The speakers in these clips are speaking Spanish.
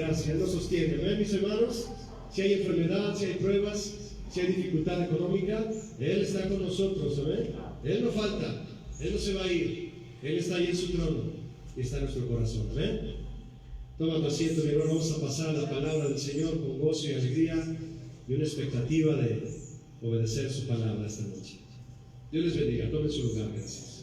gracia, Él nos sostiene. ¿Ven, mis hermanos? Si hay enfermedad, si hay pruebas, si hay dificultad económica, Él está con nosotros, ¿ven? Él no falta, Él no se va a ir, Él está ahí en su trono y está en nuestro corazón, ¿ven? Toma tu asiento, mi hermano, vamos a pasar a la palabra del Señor con gozo y alegría y una expectativa de obedecer su palabra esta noche. Dios les bendiga, tomen su lugar, gracias.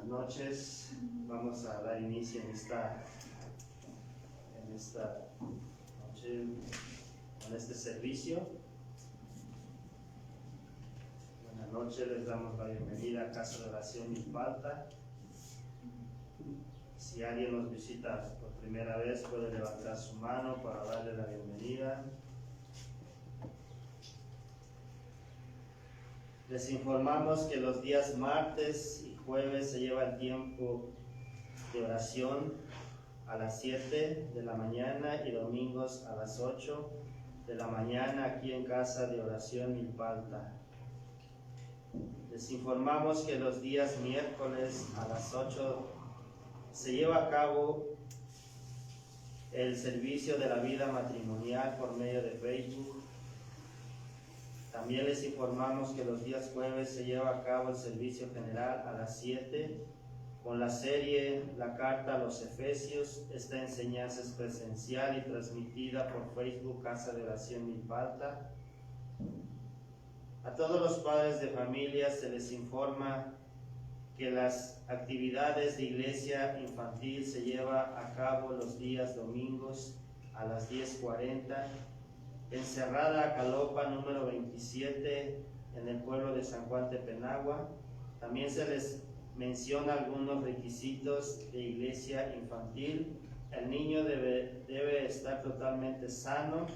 Noches, vamos a dar inicio en esta noche con este servicio. Buenas noches, les damos la bienvenida a Casa de Oración Milpalta. Si alguien nos visita por primera vez, puede levantar su mano para darle la bienvenida. Les informamos que los días martes y jueves se lleva el tiempo de oración a las 7 de la mañana y domingos a las 8 de la mañana aquí en Casa de Oración Milpalta. Les informamos que los días miércoles a las 8 se lleva a cabo el servicio de la vida matrimonial por medio de Facebook. También les informamos que los días jueves se lleva a cabo el servicio general a las 7 con la serie La Carta a los Efesios. Esta enseñanza es presencial y transmitida por Facebook Casa de Oración Milpalta. A todos los padres de familia se les informa que las actividades de iglesia infantil se lleva a cabo los días domingos a las 10:40 en Cerrada Acalopa número 27 en el pueblo de San Juan Tepenagua. También se les menciona algunos requisitos de iglesia infantil. El niño debe estar totalmente sano,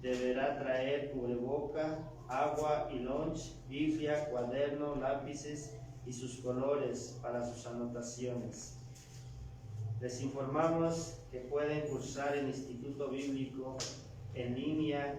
deberá traer cubreboca, agua y lunch, biblia, cuaderno, lápices y sus colores para sus anotaciones. Les informamos que pueden cursar el Instituto Bíblico en línea.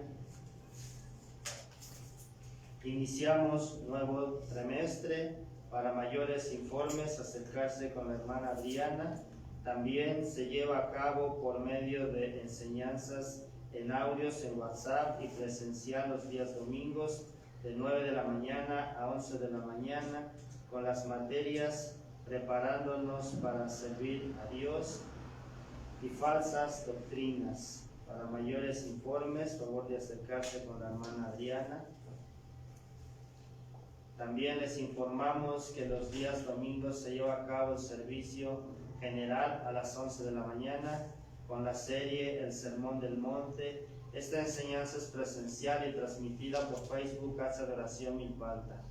Iniciamos nuevo trimestre. Para mayores informes, acercarse con la hermana Adriana. También se lleva a cabo por medio de enseñanzas en audios en WhatsApp y presencial los días domingos de 9 de la mañana a 11 de la mañana con las materias preparándonos para servir a Dios y falsas doctrinas. Para mayores informes, favor de acercarse con la hermana Adriana. También les informamos que los días domingos se lleva a cabo el servicio general a las 11 de la mañana con la serie El Sermón del Monte. Esta enseñanza es presencial y transmitida por Facebook Casa de Oración Milpalta.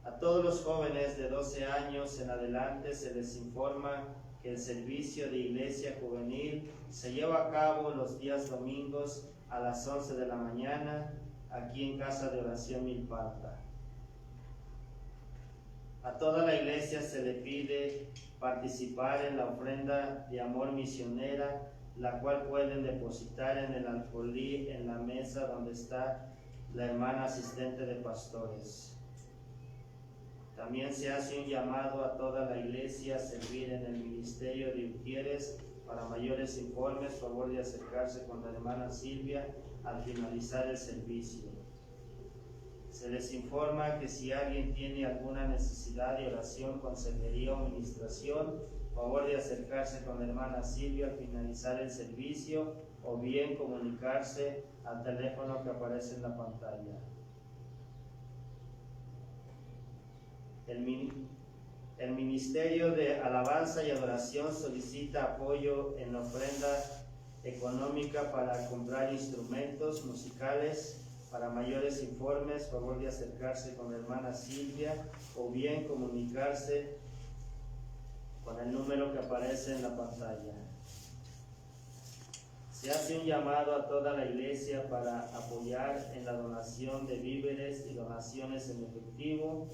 A todos los jóvenes de 12 años en adelante se les informa que el servicio de iglesia juvenil se lleva a cabo los días domingos a las 11 de la mañana aquí en Casa de Oración Milpalta. A toda la iglesia se le pide participar en la ofrenda de amor misionera, la cual pueden depositar en el alfolí en la mesa donde está la hermana asistente de pastores. También se hace un llamado a toda la iglesia a servir en el ministerio de Ujieres. Para mayores informes, favor de acercarse con la hermana Silvia al finalizar el servicio. Se les informa que si alguien tiene alguna necesidad de oración, consejería o ministración, favor de acercarse con la hermana Silvia al finalizar el servicio o bien comunicarse al teléfono que aparece en la pantalla. El Ministerio de Alabanza y Adoración solicita apoyo en la ofrenda económica para comprar instrumentos musicales. Para mayores informes, favor de acercarse con la hermana Silvia o bien comunicarse con el número que aparece en la pantalla. Se Se hace un llamado a toda la iglesia para apoyar en la donación de víveres y donaciones en efectivo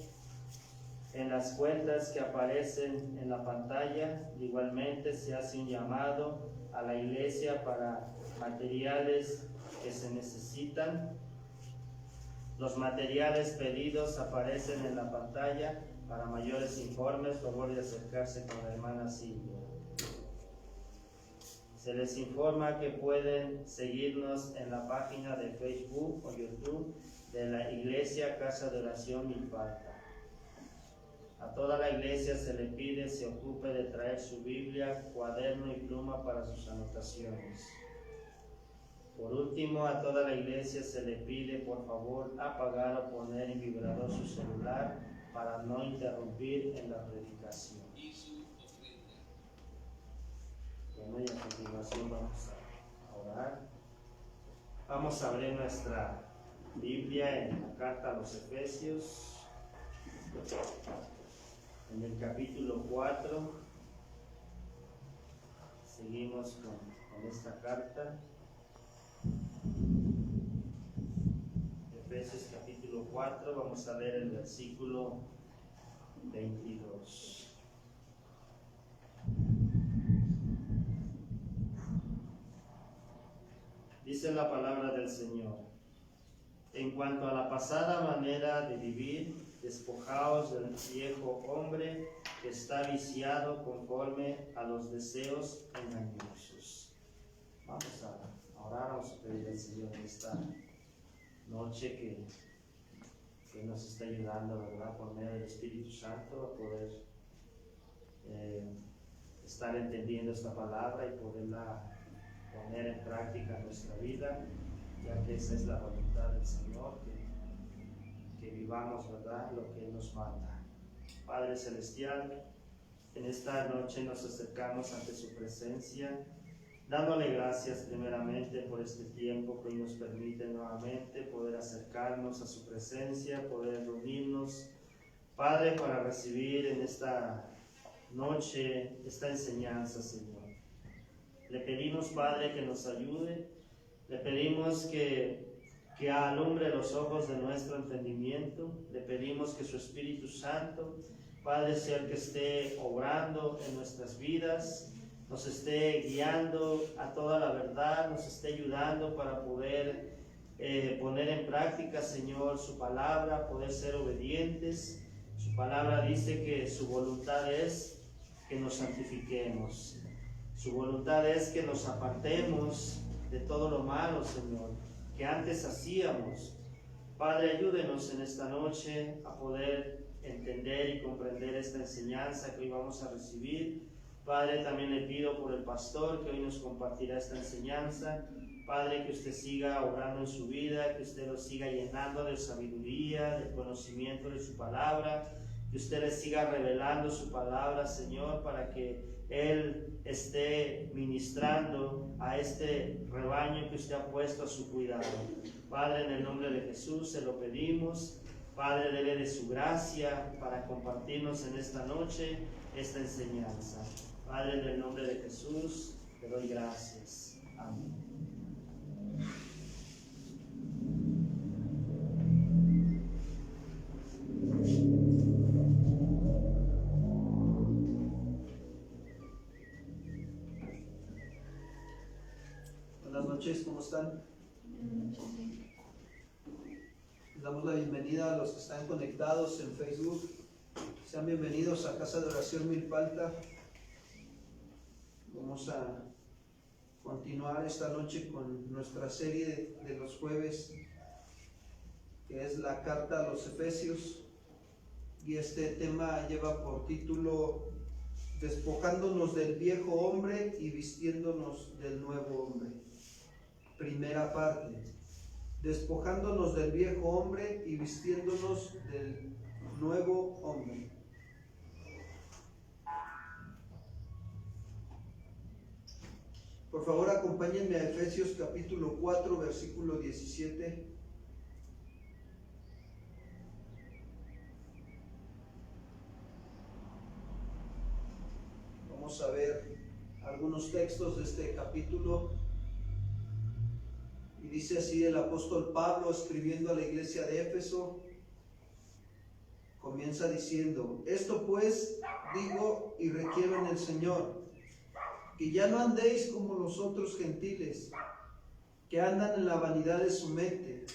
en las cuentas que aparecen en la pantalla. Igualmente se hace un llamado a la iglesia para materiales que se necesitan. Los materiales pedidos aparecen en la pantalla. Para mayores informes, favor de acercarse con la hermana Silvia. Se les informa que pueden seguirnos en la página de Facebook o YouTube de la Iglesia Casa de Oración Milpalta. A toda la iglesia se le pide se ocupe de traer su Biblia, cuaderno y pluma para sus anotaciones. Por último, a toda la iglesia se le pide por favor apagar o poner en vibrador su celular para no interrumpir en la predicación. Bueno, y a continuación vamos a orar. Vamos a abrir nuestra Biblia en la carta a los Efesios, en el capítulo 4. Seguimos con esta carta. Efesios capítulo 4, vamos a leer el versículo 22. Dice la palabra del Señor: en cuanto a la pasada manera de vivir, despojaos del viejo hombre que está viciado conforme a los deseos engañosos. Vamos a orar, vamos a pedir al Señor en esta noche que nos está ayudando, ¿verdad?, por medio del Espíritu Santo a poder estar entendiendo esta palabra y poderla poner en práctica en nuestra vida, ya que esa es la voluntad del Señor, que vivamos, ¿verdad?, lo que Él nos manda. Padre Celestial, en esta noche nos acercamos ante su presencia, dándole gracias primeramente por este tiempo que hoy nos permite nuevamente poder acercarnos a su presencia, poder reunirnos, Padre, para recibir en esta noche esta enseñanza, Señor. Le pedimos, Padre, que nos ayude, le pedimos que alumbre los ojos de nuestro entendimiento, le pedimos que su Espíritu Santo, Padre, sea el que esté obrando en nuestras vidas, nos esté guiando a toda la verdad, nos esté ayudando para poder poner en práctica, Señor, su palabra, poder ser obedientes. Su palabra dice que su voluntad es que nos santifiquemos. Su voluntad es que nos apartemos de todo lo malo, Señor, que antes hacíamos. Padre, ayúdenos en esta noche a poder entender y comprender esta enseñanza que hoy vamos a recibir. Padre, también le pido por el pastor que hoy nos compartirá esta enseñanza. Padre, que usted siga obrando en su vida, que usted lo siga llenando de sabiduría, de conocimiento de su palabra, que usted le siga revelando su palabra, Señor, para que Él esté ministrando a este rebaño que usted ha puesto a su cuidado. Padre, en el nombre de Jesús se lo pedimos. Padre, dele de su gracia para compartirnos en esta noche esta enseñanza. Padre, en el nombre de Jesús te doy gracias. Amén. Buenas noches, ¿cómo están? Les damos la bienvenida a los que están conectados en Facebook. Sean bienvenidos a Casa de Oración Milpalta. Vamos a continuar esta noche con nuestra serie de los jueves, que es la carta a los Efesios, y este tema lleva por título Despojándonos del viejo hombre y vistiéndonos del nuevo hombre. Primera parte: despojándonos del viejo hombre y vistiéndonos del nuevo hombre. Por favor, acompáñenme a Efesios capítulo 4, versículo 17. Vamos a ver algunos textos de este capítulo Dice así el apóstol Pablo escribiendo a la iglesia de Éfeso, comienza diciendo: esto pues digo y requiero en el Señor, que ya no andéis como los otros gentiles, que andan en la vanidad de su mente,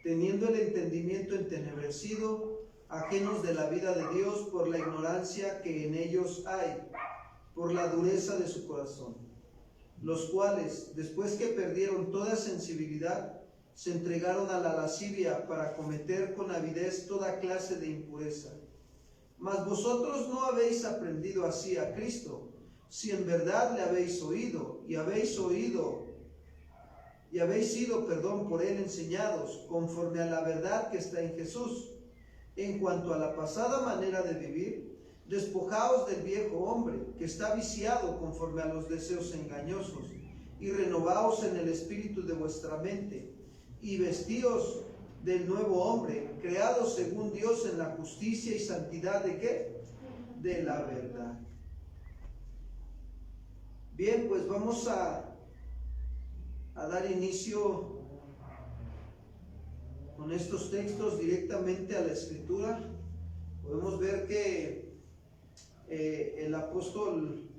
teniendo el entendimiento entenebrecido, ajenos de la vida de Dios por la ignorancia que en ellos hay, por la dureza de su corazón, los cuales, después que perdieron toda sensibilidad, se entregaron a la lascivia para cometer con avidez toda clase de impureza. Mas vosotros no habéis aprendido así a Cristo, si en verdad le habéis oído y habéis sido por él enseñados, conforme a la verdad que está en Jesús. En cuanto a la pasada manera de vivir, despojaos del viejo hombre, que está viciado conforme a los deseos engañosos, y renovaos en el espíritu de vuestra mente, y vestíos del nuevo hombre, creado según Dios en la justicia y santidad ¿de qué? De la verdad. Bien, pues vamos a dar inicio con estos textos directamente a la Escritura. Podemos ver que el apóstol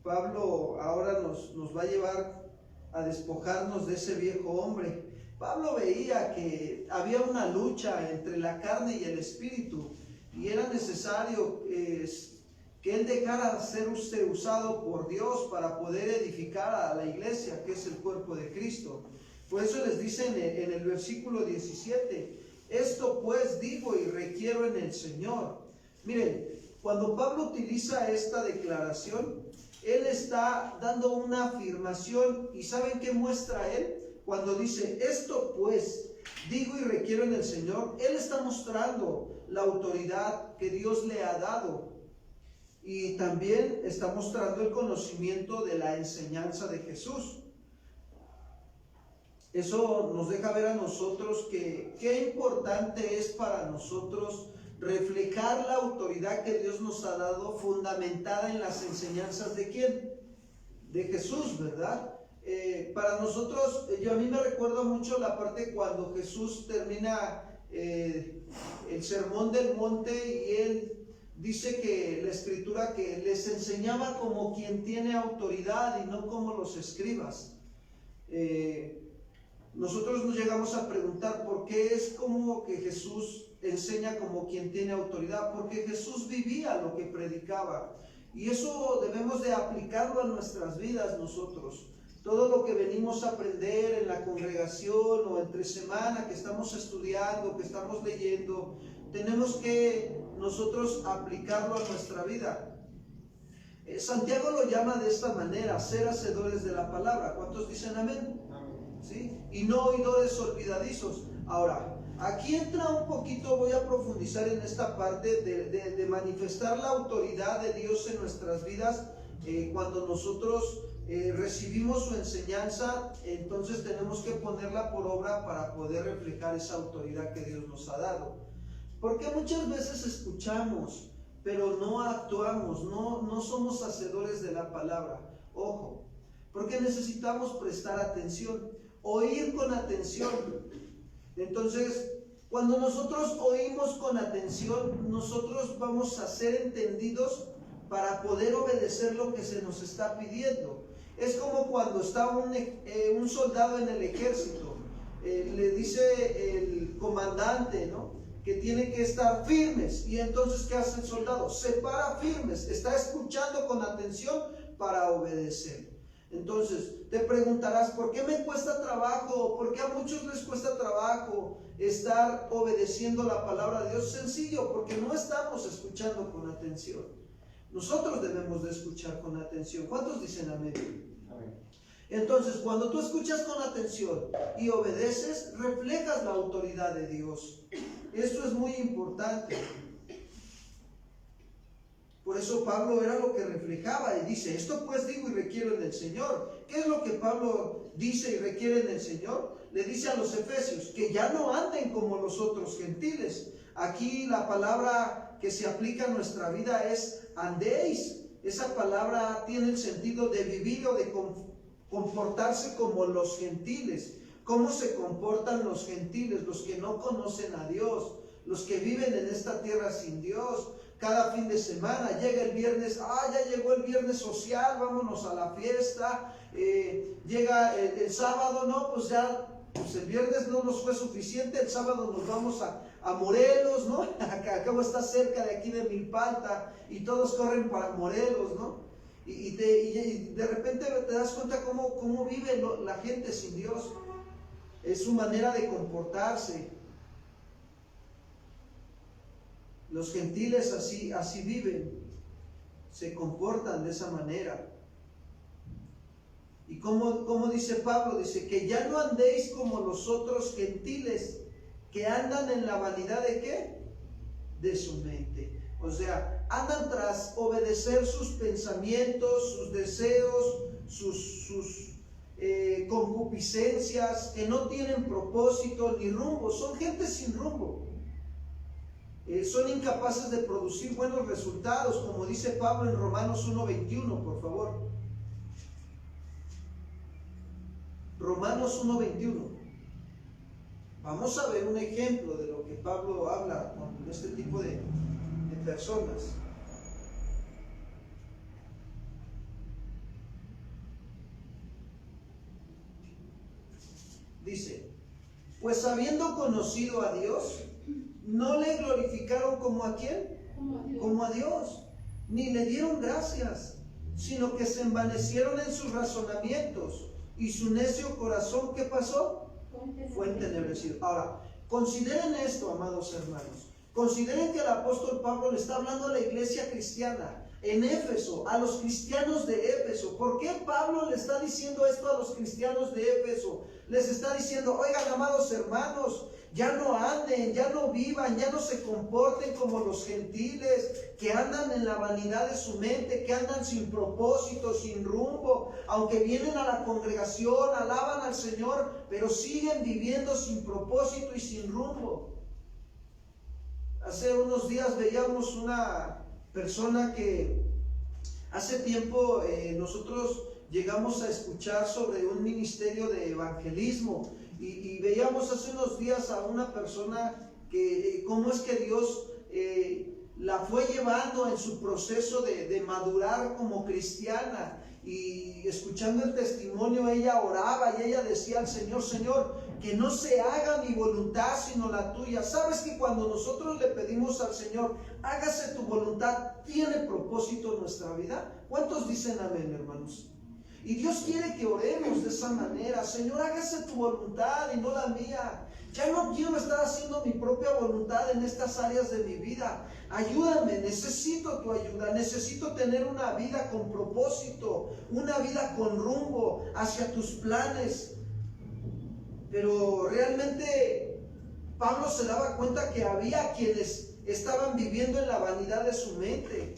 Pablo ahora nos va a llevar a despojarnos de ese viejo hombre. Pablo veía que había una lucha entre la carne y el espíritu, y era necesario que él dejara ser usado por Dios para poder edificar a la iglesia, que es el cuerpo de Cristo. Por eso les dice en el versículo 17: esto pues digo y requiero en el Señor. Miren, cuando Pablo utiliza esta declaración, él está dando una afirmación. ¿Y saben qué muestra él? Cuando dice esto pues digo y requiero en el Señor, él está mostrando la autoridad que Dios le ha dado, y también está mostrando el conocimiento de la enseñanza de Jesús. Eso nos deja ver a nosotros que qué importante es para nosotros reflejar la autoridad que Dios nos ha dado, fundamentada en las enseñanzas ¿de quién? De Jesús, ¿verdad? Para nosotros, a mí me recuerda mucho la parte cuando Jesús termina el sermón del monte, y él dice que la escritura que les enseñaba como quien tiene autoridad y no como los escribas. Nosotros nos llegamos a preguntar por qué es como que Jesús enseña como quien tiene autoridad, porque Jesús vivía lo que predicaba, y eso debemos de aplicarlo a nuestras vidas nosotros. Todo lo que venimos a aprender en la congregación o entre semana, que estamos estudiando, que estamos leyendo, tenemos que nosotros aplicarlo a nuestra vida. Santiago lo llama de esta manera: ser hacedores de la palabra. ¿Cuántos dicen amén? Amén. ¿Sí? Y no oidores olvidadizos. Ahora, aquí entra un poquito, voy a profundizar en esta parte de manifestar la autoridad de Dios en nuestras vidas. Cuando nosotros recibimos su enseñanza, entonces tenemos que ponerla por obra para poder reflejar esa autoridad que Dios nos ha dado. Porque muchas veces escuchamos, pero no actuamos, no somos hacedores de la palabra. Ojo, porque necesitamos prestar atención, oír con atención. Entonces, cuando nosotros oímos con atención, nosotros vamos a ser entendidos para poder obedecer lo que se nos está pidiendo. Es como cuando está un soldado en el ejército, le dice el comandante, ¿no?, que tiene que estar firmes. Y entonces, ¿qué hace el soldado? Se para firmes, está escuchando con atención para obedecer. Entonces, te preguntarás, ¿por qué me cuesta trabajo? ¿Por qué a muchos les cuesta trabajo estar obedeciendo la palabra de Dios? Sencillo, porque no estamos escuchando con atención. Nosotros debemos de escuchar con atención. ¿Cuántos dicen amén? Amén. Entonces, cuando tú escuchas con atención y obedeces, reflejas la autoridad de Dios. Esto es muy importante. Por eso Pablo era lo que reflejaba, y dice, esto pues digo y requiero en el Señor. ¿Qué es lo que Pablo dice y requiere en el Señor? Le dice a los efesios que ya no anden como los otros gentiles. Aquí la palabra que se aplica a nuestra vida es andéis. Esa palabra tiene el sentido de vivir o de comportarse como los gentiles. cómo se comportan los gentiles, los que no conocen a Dios, los que viven en esta tierra sin Dios. Cada fin de semana llega el viernes, ya llegó el viernes social, vámonos a la fiesta. Llega el sábado, no, pues ya, pues el viernes no nos fue suficiente, el sábado nos vamos a Morelos, ¿no? Acabo está cerca de aquí de Milpalta y todos corren para Morelos, ¿no? Y de repente te das cuenta cómo vive la gente sin Dios. Es su manera de comportarse. Los gentiles así viven, se comportan de esa manera. Y como dice Pablo, dice que ya no andéis como los otros gentiles que andan en la vanidad de ¿qué? De su mente. O sea, andan tras obedecer sus pensamientos, sus deseos, sus concupiscencias, que no tienen propósito ni rumbo. Son gente sin rumbo. Son incapaces de producir buenos resultados, como dice Pablo en Romanos 1:21, por favor. Romanos 1:21. Vamos a ver un ejemplo de lo que Pablo habla con este tipo de personas. Dice, pues habiendo conocido a Dios, no le glorificaron como a ¿quién? Como a Dios, ni le dieron gracias, sino que se envanecieron en sus razonamientos, y su necio corazón, ¿qué pasó? Fue entenebrecido. Ahora, consideren esto, amados hermanos. Consideren que el apóstol Pablo le está hablando a la iglesia cristiana en Éfeso, a los cristianos de Éfeso. ¿Por qué Pablo le está diciendo esto a los cristianos de Éfeso? Les está diciendo, oigan, amados hermanos, ya no anden, ya no vivan, ya no se comporten como los gentiles que andan en la vanidad de su mente, que andan sin propósito, sin rumbo, aunque vienen a la congregación, alaban al Señor, pero siguen viviendo sin propósito y sin rumbo. Hace unos días veíamos una persona que hace tiempo nosotros llegamos a escuchar sobre un ministerio de evangelismo. Y veíamos hace unos días a una persona que cómo es que Dios la fue llevando en su proceso de madurar como cristiana. Y escuchando el testimonio, ella oraba y ella decía al Señor, Señor, que no se haga mi voluntad sino la tuya. ¿Sabes que cuando nosotros le pedimos al Señor, hágase tu voluntad, tiene propósito en nuestra vida? ¿Cuántos dicen amén, hermanos? Y Dios quiere que oremos de esa manera. Señor, hágase tu voluntad y no la mía. Ya no quiero estar haciendo mi propia voluntad en estas áreas de mi vida. Ayúdame, necesito tu ayuda. Necesito tener una vida con propósito, una vida con rumbo hacia tus planes. Pero realmente Pablo se daba cuenta que había quienes estaban viviendo en la vanidad de su mente,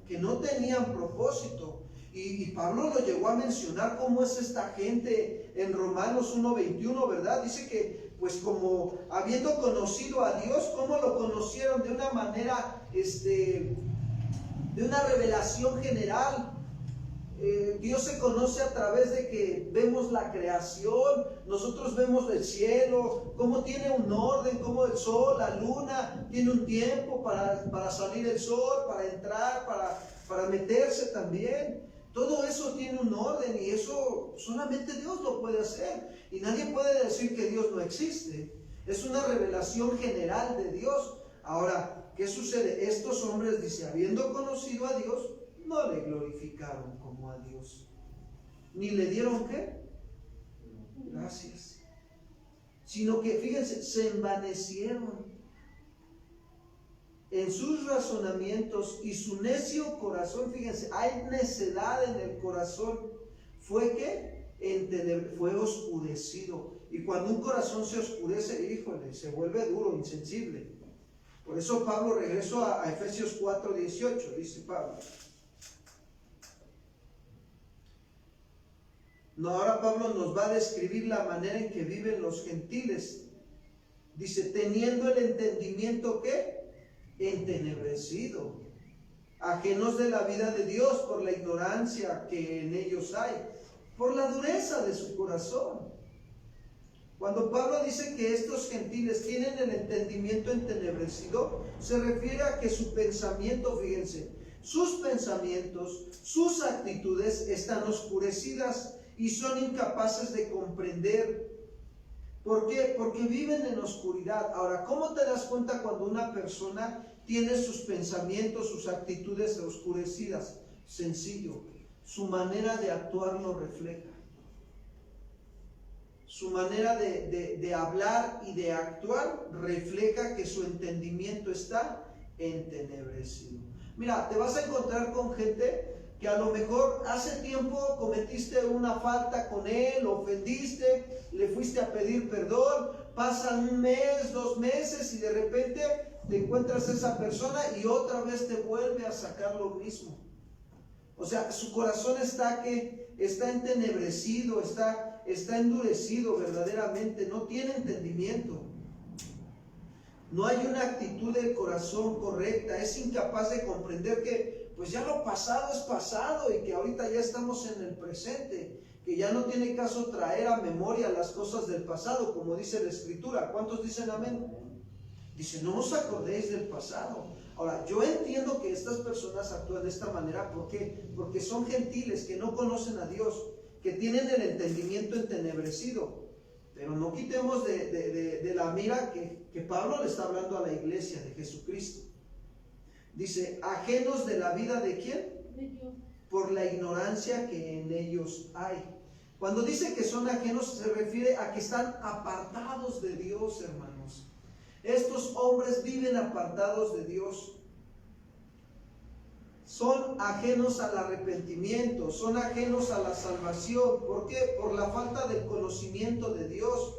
que no tenían propósito. Y Pablo lo llegó a mencionar cómo es esta gente en Romanos 1:21, ¿verdad? Dice que, pues como habiendo conocido a Dios, ¿cómo lo conocieron? De una manera, de una revelación general. Dios se conoce a través de que vemos la creación, nosotros vemos el cielo, cómo tiene un orden, cómo el sol, la luna, tiene un tiempo para salir el sol, para entrar, para meterse también. Todo eso tiene un orden y eso solamente Dios lo puede hacer. Y nadie puede decir que Dios no existe. Es una revelación general de Dios. Ahora, ¿qué sucede? Estos hombres, dice, habiendo conocido a Dios, no le glorificaron como a Dios. Ni le dieron ¿qué? Gracias. Sino que, fíjense, se envanecieron en sus razonamientos y su necio corazón, fíjense, hay necedad en el corazón. ¿Fue qué? Fue oscurecido. Y cuando un corazón se oscurece, híjole, se vuelve duro, insensible. Por eso Pablo regresó a Efesios 4:18, dice Pablo. No, ahora Pablo nos va a describir la manera en que viven los gentiles. Dice, teniendo el entendimiento ¿qué? Entenebrecido, ajenos de la vida de Dios por la ignorancia que en ellos hay, por la dureza de su corazón. Cuando Pablo dice que estos gentiles tienen el entendimiento entenebrecido, se refiere a que su pensamiento, fíjense, sus pensamientos, sus actitudes están oscurecidas y son incapaces de comprender. ¿Por qué? Porque viven en oscuridad. Ahora, ¿cómo te das cuenta cuando una persona tiene sus pensamientos, sus actitudes oscurecidas? Sencillo, su manera de actuar lo refleja. Su manera de hablar y de actuar refleja que su entendimiento está entenebrecido. Mira, te vas a encontrar con gente que a lo mejor hace tiempo cometiste una falta con él, lo ofendiste, le fuiste a pedir perdón, pasan un mes, 2 meses y de repente te encuentras a esa persona y otra vez te vuelve a sacar lo mismo. O sea, su corazón está entenebrecido, está endurecido verdaderamente, no tiene entendimiento. No hay una actitud del corazón correcta, es incapaz de comprender que pues ya lo pasado es pasado y que ahorita ya estamos en el presente, que ya no tiene caso traer a memoria las cosas del pasado, como dice la Escritura. ¿Cuántos dicen amén? Dice, no os acordéis del pasado. Ahora, yo entiendo que estas personas actúan de esta manera, ¿por qué? Porque son gentiles, que no conocen a Dios, que tienen el entendimiento entenebrecido. Pero no quitemos de la mira que Pablo le está hablando a la iglesia de Jesucristo. Dice, ajenos de la vida ¿de quién? De Dios. Por la ignorancia que en ellos hay. Cuando dice que son ajenos, se refiere a que están apartados de Dios, hermanos. Estos hombres viven apartados de Dios. Son ajenos al arrepentimiento, son ajenos a la salvación. ¿Por qué? Por la falta del conocimiento de Dios.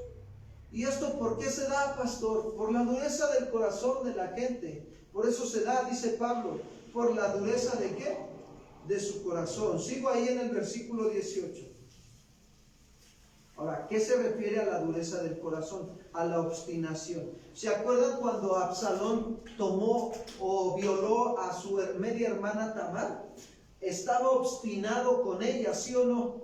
¿Y esto por qué se da, pastor? Por la dureza del corazón de la gente. Por eso se da, dice Pablo, por la dureza ¿de qué? De su corazón. Sigo ahí en el versículo 18. Ahora, ¿qué se refiere a la dureza del corazón? A la obstinación. ¿Se acuerdan cuando Absalón tomó o violó a su media hermana Tamar? Estaba obstinado con ella, ¿sí o no?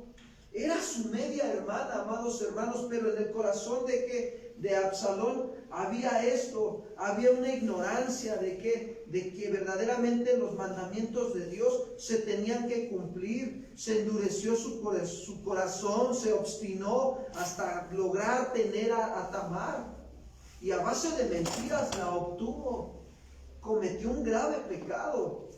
Era su media hermana, amados hermanos, pero en el corazón de Absalón había esto, había una ignorancia de que verdaderamente los mandamientos de Dios se tenían que cumplir. Se endureció su corazón, se obstinó hasta lograr tener a Tamar. Y a base de mentiras la obtuvo. Cometió un grave pecado.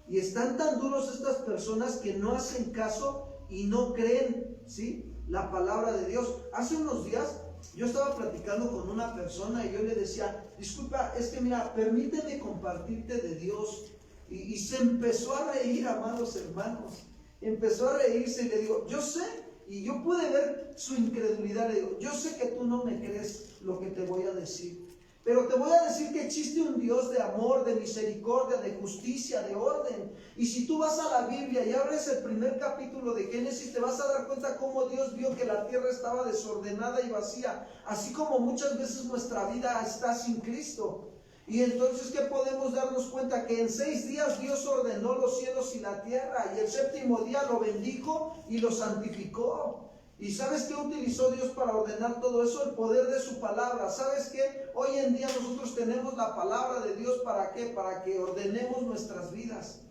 Y están tan duros estas personas que no hacen caso y no creen, ¿sí?, la palabra de Dios. Hace unos días yo estaba platicando con una persona y yo le decía, disculpa, es que mira, permíteme compartirte de Dios. Y se empezó a reír, amados hermanos. Empezó a reírse y le digo, yo sé, y yo pude ver su incredulidad. Le digo, yo sé que tú no me crees lo que te voy a decir, pero te voy a decir que existe un Dios de amor, de misericordia, de justicia, de orden. Y si tú vas a la Biblia y abres el primer capítulo de Génesis, te vas a dar cuenta cómo Dios vio que la tierra estaba desordenada y vacía, así como muchas veces nuestra vida está sin Cristo. Y entonces, ¿qué podemos darnos cuenta? Que en 6 días Dios ordenó los cielos y la tierra, y el 7º día lo bendijo y lo santificó. ¿Y sabes qué utilizó Dios para ordenar todo eso? El poder de su palabra. ¿Sabes qué? Hoy en día nosotros tenemos la palabra de Dios. ¿Para qué? Para que ordenemos nuestras vidas.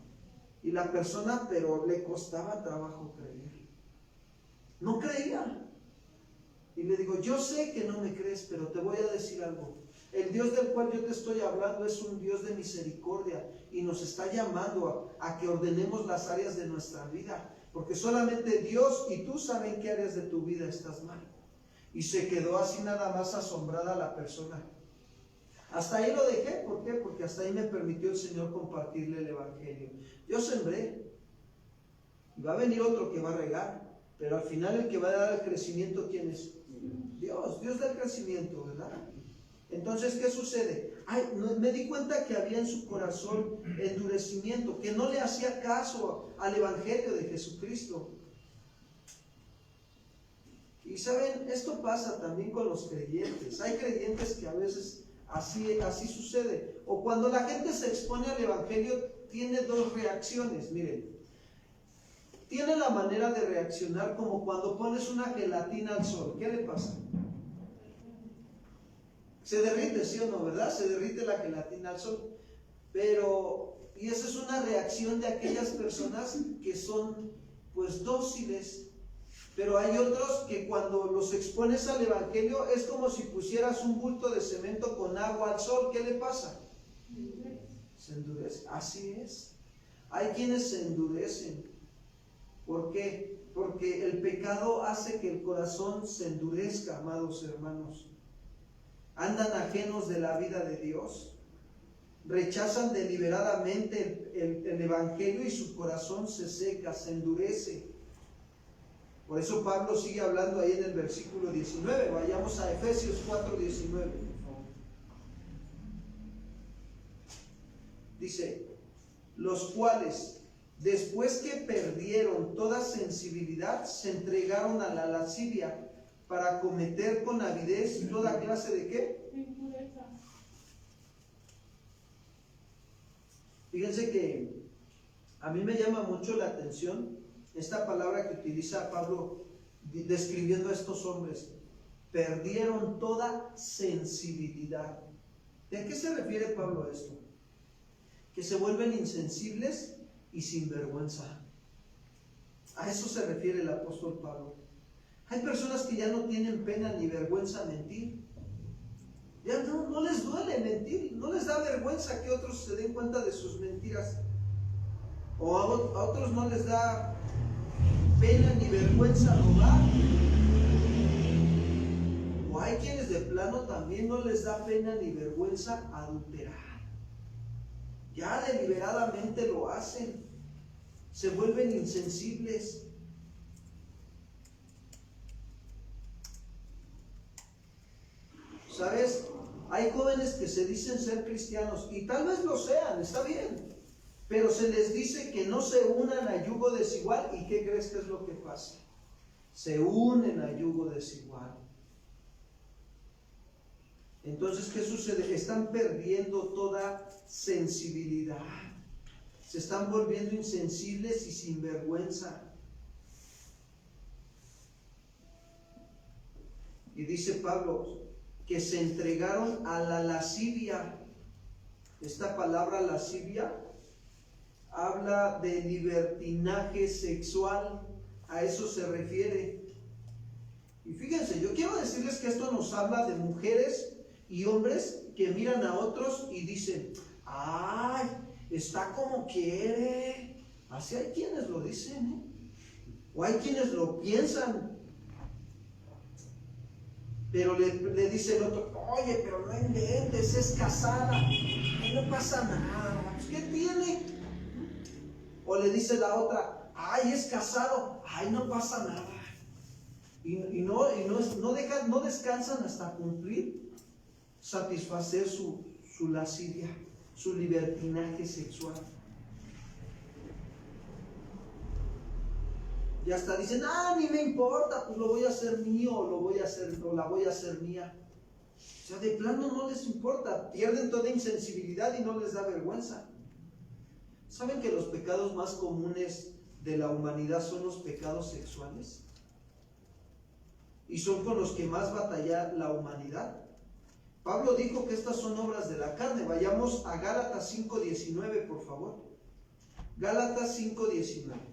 Y la persona, pero le costaba trabajo creer. No creía. Y le digo, yo sé que no me crees, pero te voy a decir algo. El Dios del cual yo te estoy hablando es un Dios de misericordia y nos está llamando a que ordenemos las áreas de nuestra vida. Porque solamente Dios y tú saben qué áreas de tu vida estás mal. Y se quedó así nada más asombrada la persona. Hasta ahí lo dejé. ¿Por qué? Porque hasta ahí me permitió el Señor compartirle el Evangelio. Yo sembré. Y va a venir otro que va a regar. Pero al final el que va a dar el crecimiento, ¿quién es? Dios. Dios da el crecimiento, ¿verdad? Entonces, ¿qué sucede? Me di cuenta que había en su corazón endurecimiento, que no le hacía caso al Evangelio de Jesucristo. Y saben, esto pasa también con los creyentes. Hay creyentes que a veces así sucede. O cuando la gente se expone al Evangelio, tiene 2 reacciones. Miren, tiene la manera de reaccionar como cuando pones una gelatina al sol. ¿Qué le pasa? Se derrite, ¿sí o no, verdad? Se derrite la gelatina al sol. Y esa es una reacción de aquellas personas que son pues dóciles. Pero hay otros que cuando los expones al evangelio es como si pusieras un bulto de cemento con agua al sol. ¿Qué le pasa? Se endurece. Así es. Hay quienes se endurecen. ¿Por qué? Porque el pecado hace que el corazón se endurezca, amados hermanos. Andan ajenos de la vida de Dios. Rechazan deliberadamente el evangelio y su corazón se seca, se endurece. Por eso Pablo sigue hablando ahí en el versículo 19. Vayamos a Efesios 4:19. Dice, los cuales, después que perdieron toda sensibilidad, se entregaron a la lascivia para cometer con avidez toda clase de ¿qué? Impureza. Fíjense que a mí me llama mucho la atención esta palabra que utiliza Pablo describiendo a estos hombres. Perdieron toda sensibilidad. ¿De qué se refiere Pablo a esto? Que se vuelven insensibles y sin vergüenza. A eso se refiere el apóstol Pablo. Hay personas que ya no tienen pena ni vergüenza mentir. Ya no les duele mentir, no les da vergüenza que otros se den cuenta de sus mentiras. O a otros no les da pena ni vergüenza robar. O hay quienes de plano también no les da pena ni vergüenza adulterar. Ya deliberadamente lo hacen. Se vuelven insensibles. ¿Sabes? Hay jóvenes que se dicen ser cristianos y tal vez lo sean, está bien. Pero se les dice que no se unan a yugo desigual. ¿Y qué crees que es lo que pasa? Se unen a yugo desigual. Entonces, ¿qué sucede? Están perdiendo toda sensibilidad. Se están volviendo insensibles y sin vergüenza. Y dice Pablo que se entregaron a la lascivia. Esta palabra lascivia habla de libertinaje sexual. A eso se refiere. Y fíjense, yo quiero decirles que esto nos habla de mujeres y hombres que miran a otros y dicen, ¡ay! Está como quiere. Así hay quienes lo dicen, ¿eh? O hay quienes lo piensan. Pero le dice el otro, oye, pero no inventes, es casada. Ay, no pasa nada. Pues, ¿qué tiene? O le dice la otra, ay, es casado. Ay, no pasa nada. Y no descansan hasta cumplir, satisfacer su lascivia, su libertinaje sexual. Y hasta dicen, ni me importa, pues lo voy a hacer mío, o la voy a hacer mía. O sea, de plano no les importa, pierden toda insensibilidad y no les da vergüenza. ¿Saben que los pecados más comunes de la humanidad son los pecados sexuales? Y son con los que más batalla la humanidad. Pablo dijo que estas son obras de la carne. Vayamos a Gálatas 5:19, por favor. Gálatas 5:19.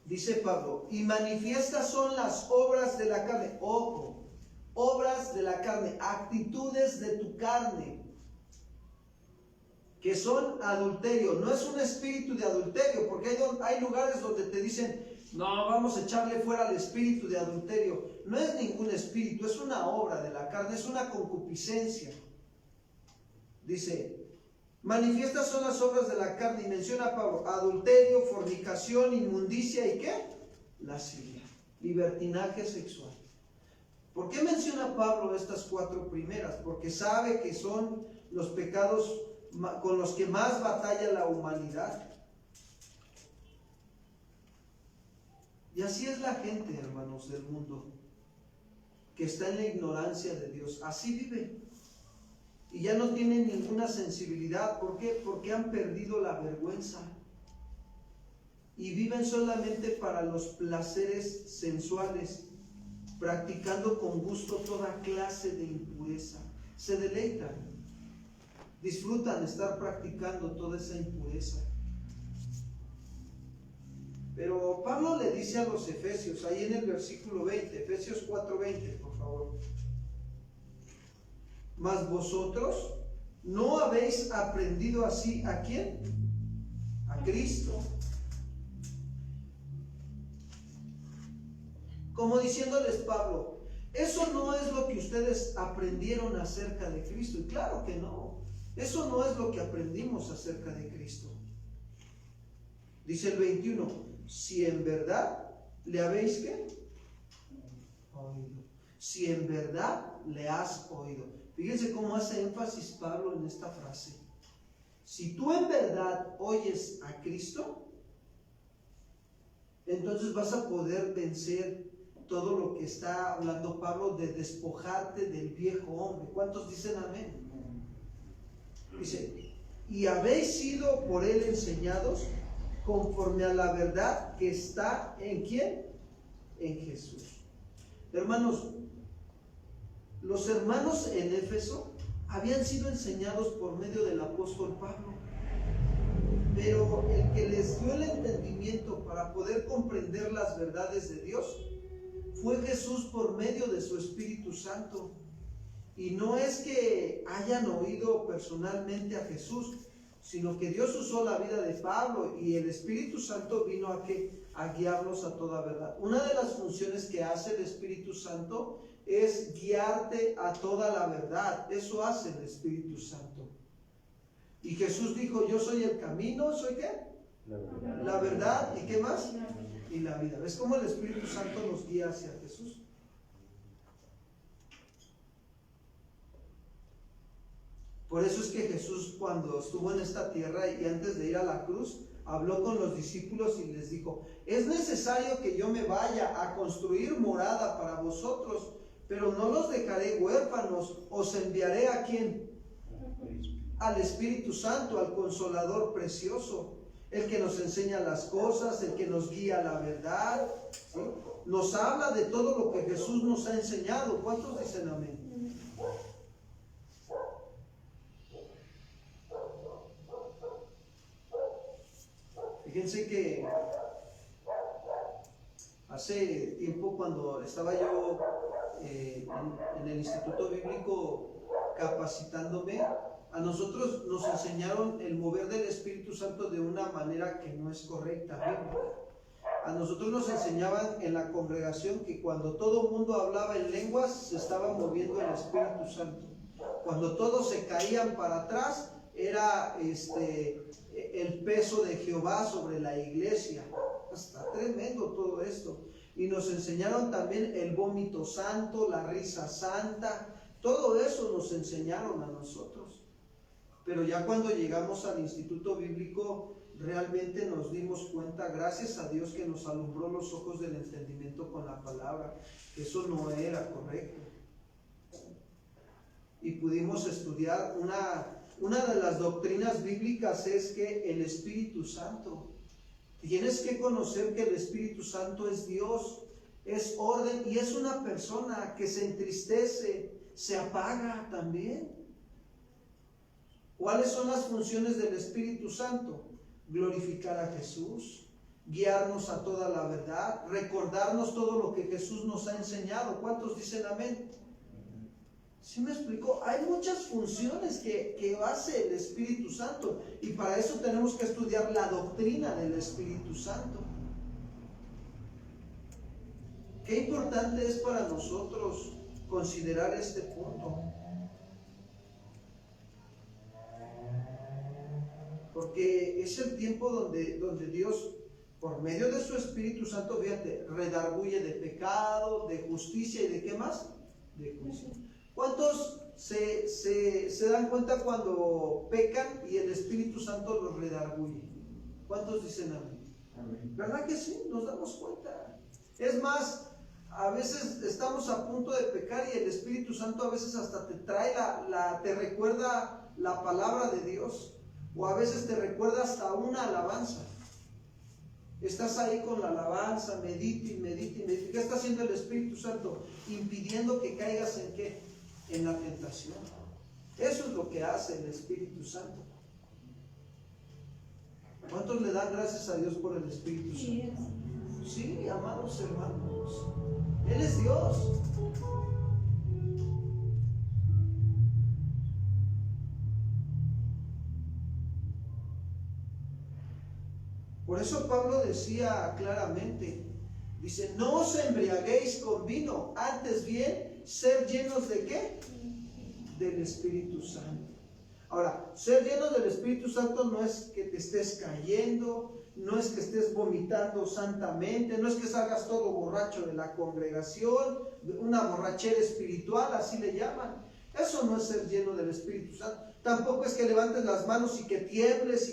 Dice Pablo, y manifiestas son las obras de la carne. Ojo, obras de la carne, actitudes de tu carne, que son adulterio. No es un espíritu de adulterio, porque hay lugares donde te dicen, no, vamos a echarle fuera al espíritu de adulterio. No es ningún espíritu, es una obra de la carne, es una concupiscencia. Dice, manifiestas son las obras de la carne, y menciona Pablo, adulterio, fornicación, inmundicia y ¿qué? Lascivia, libertinaje sexual. ¿Por qué menciona Pablo estas cuatro primeras? Porque sabe que son los pecados con los que más batalla la humanidad. Y así es la gente, hermanos, del mundo, que está en la ignorancia de Dios. Así vive. Y ya no tienen ninguna sensibilidad. ¿Por qué? Porque han perdido la vergüenza. Y viven solamente para los placeres sensuales, practicando con gusto toda clase de impureza. Se deleitan, disfrutan estar practicando toda esa impureza. Pero Pablo le dice a los efesios, ahí en el versículo 20, Efesios 4:20, por favor: mas vosotros no habéis aprendido así, ¿a quién? A Cristo. Como diciéndoles Pablo, eso no es lo que ustedes aprendieron acerca de Cristo. Y claro que no, eso no es lo que aprendimos acerca de Cristo. Dice el 21, si en verdad le habéis ¿qué? Oído. Si en verdad le has oído. Fíjense cómo hace énfasis Pablo en esta frase. Si tú en verdad oyes a Cristo, entonces vas a poder vencer todo lo que está hablando Pablo de despojarte del viejo hombre. ¿Cuántos dicen amén? Dice, y habéis sido por él enseñados conforme a la verdad que está ¿en quién? En Jesús. Hermanos, los hermanos en Éfeso habían sido enseñados por medio del apóstol Pablo, pero el que les dio el entendimiento para poder comprender las verdades de Dios fue Jesús por medio de su Espíritu Santo. Y no es que hayan oído personalmente a Jesús, sino que Dios usó la vida de Pablo y el Espíritu Santo vino a guiarlos a toda verdad. Una de las funciones que hace el Espíritu Santo es guiarte a toda la verdad. Eso hace el Espíritu Santo. Y Jesús dijo, yo soy el camino, ¿soy qué? La verdad, ¿y qué más? Y la vida. ¿Ves cómo el Espíritu Santo nos guía hacia Jesús? Por eso es que Jesús, cuando estuvo en esta tierra y antes de ir a la cruz, habló con los discípulos y les dijo, es necesario que yo me vaya a construir morada para vosotros, pero no los dejaré huérfanos, os enviaré ¿a quién? Al Espíritu Santo, al Consolador precioso, el que nos enseña las cosas, el que nos guía a la verdad, ¿sí? Nos habla de todo lo que Jesús nos ha enseñado. ¿Cuántos dicen amén? Fíjense que hace tiempo, cuando estaba yo en el Instituto Bíblico capacitándome, a nosotros nos enseñaron el mover del Espíritu Santo de una manera que no es correcta, bíblica. A nosotros nos enseñaban en la congregación que cuando todo el mundo hablaba en lenguas, se estaba moviendo el Espíritu Santo. Cuando todos se caían para atrás, era el peso de Jehová sobre la iglesia. Está tremendo todo esto. Y nos enseñaron también el vómito santo, la risa santa. Todo eso nos enseñaron a nosotros. Pero ya cuando llegamos al Instituto Bíblico, realmente nos dimos cuenta, gracias a Dios que nos alumbró los ojos del entendimiento con la palabra, que eso no era correcto. Y pudimos estudiar una de las doctrinas bíblicas es que el Espíritu Santo, tienes que conocer que el Espíritu Santo es Dios, es orden y es una persona que se entristece, se apaga también. ¿Cuáles son las funciones del Espíritu Santo? Glorificar a Jesús, guiarnos a toda la verdad, recordarnos todo lo que Jesús nos ha enseñado. ¿Cuántos dicen amén? ¿Sí me explicó? Hay muchas funciones que hace el Espíritu Santo y para eso tenemos que estudiar la doctrina del Espíritu Santo. Qué importante es para nosotros considerar este punto. Porque es el tiempo donde Dios, por medio de su Espíritu Santo, fíjate, redarguye de pecado, de justicia y de ¿qué más? De juicio. ¿Cuántos se dan cuenta cuando pecan y el Espíritu Santo los redarguye? ¿Cuántos dicen amén? ¿Verdad que sí? Nos damos cuenta. Es más, a veces estamos a punto de pecar y el Espíritu Santo a veces hasta te trae te recuerda la palabra de Dios, o a veces te recuerda hasta una alabanza. Estás ahí con la alabanza, medita y medita y medita. ¿Qué está haciendo el Espíritu Santo? Impidiendo que caigas en ¿qué? En la tentación. Eso es lo que hace el Espíritu Santo. ¿Cuántos le dan gracias a Dios por el Espíritu Santo? Sí, amados hermanos. Él es Dios. Por eso Pablo decía claramente, dice, no os embriaguéis con vino, antes bien, ser llenos ¿de qué? Del Espíritu Santo. Ahora, ser llenos del Espíritu Santo no es que te estés cayendo, no es que estés vomitando santamente, no es que salgas todo borracho de la congregación, una borrachera espiritual, así le llaman. Eso no es ser lleno del Espíritu Santo. Tampoco es que levantes las manos y que tiembles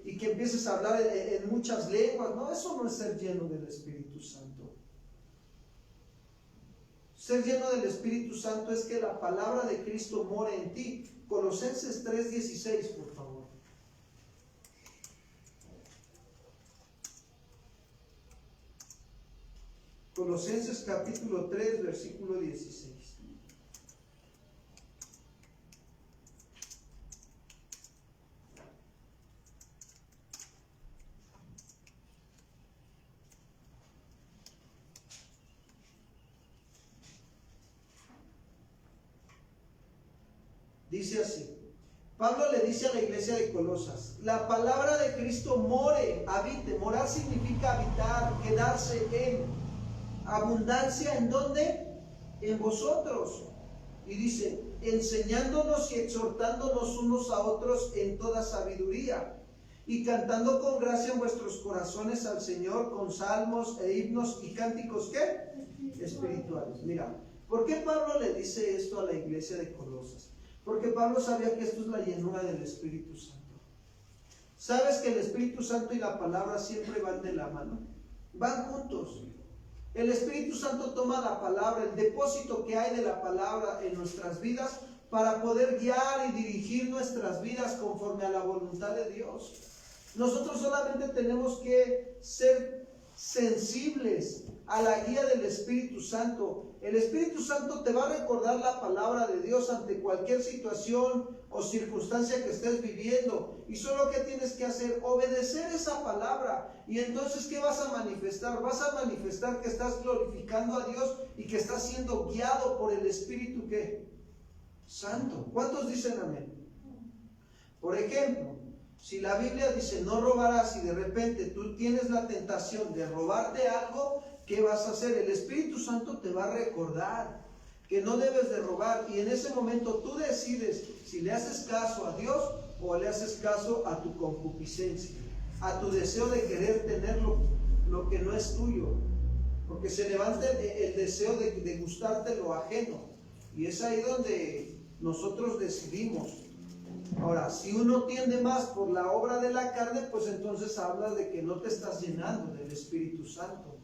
y que empieces a hablar en muchas lenguas. No, eso no es ser lleno del Espíritu Santo. Ser lleno del Espíritu Santo es que la palabra de Cristo more en ti. Colosenses 3:16, por favor. Colosenses capítulo 3, versículo 16. Dice así, Pablo le dice a la iglesia de Colosas, la palabra de Cristo more, habite. Morar significa habitar, quedarse en abundancia. ¿En dónde? En vosotros. Y dice, enseñándonos y exhortándonos unos a otros en toda sabiduría, y cantando con gracia en vuestros corazones al Señor con salmos e himnos y cánticos, ¿qué? Espirituales. Mira, ¿por qué Pablo le dice esto a la iglesia de Colosas? Porque Pablo sabía que esto es la llenura del Espíritu Santo. ¿Sabes que el Espíritu Santo y la palabra siempre van de la mano? Van juntos. El Espíritu Santo toma la palabra, el depósito que hay de la palabra en nuestras vidas, para poder guiar y dirigir nuestras vidas conforme a la voluntad de Dios. Nosotros solamente tenemos que ser sensibles a la guía del Espíritu Santo. El Espíritu Santo te va a recordar la palabra de Dios ante cualquier situación o circunstancia que estés viviendo, y solo que tienes que hacer, obedecer esa palabra. Y entonces, ¿qué vas a manifestar? Vas a manifestar que estás glorificando a Dios y que estás siendo guiado por el Espíritu ¿qué? Santo. ¿Cuántos dicen amén? Por ejemplo, si la Biblia dice no robarás y de repente tú tienes la tentación de robarte algo, ¿qué vas a hacer? El Espíritu Santo te va a recordar que no debes de robar, y en ese momento tú decides si le haces caso a Dios o le haces caso a tu concupiscencia, a tu deseo de querer tener lo que no es tuyo, porque se levanta el deseo de gustarte lo ajeno, y es ahí donde nosotros decidimos. Ahora, si uno tiende más por la obra de la carne, pues entonces hablas de que no te estás llenando del Espíritu Santo.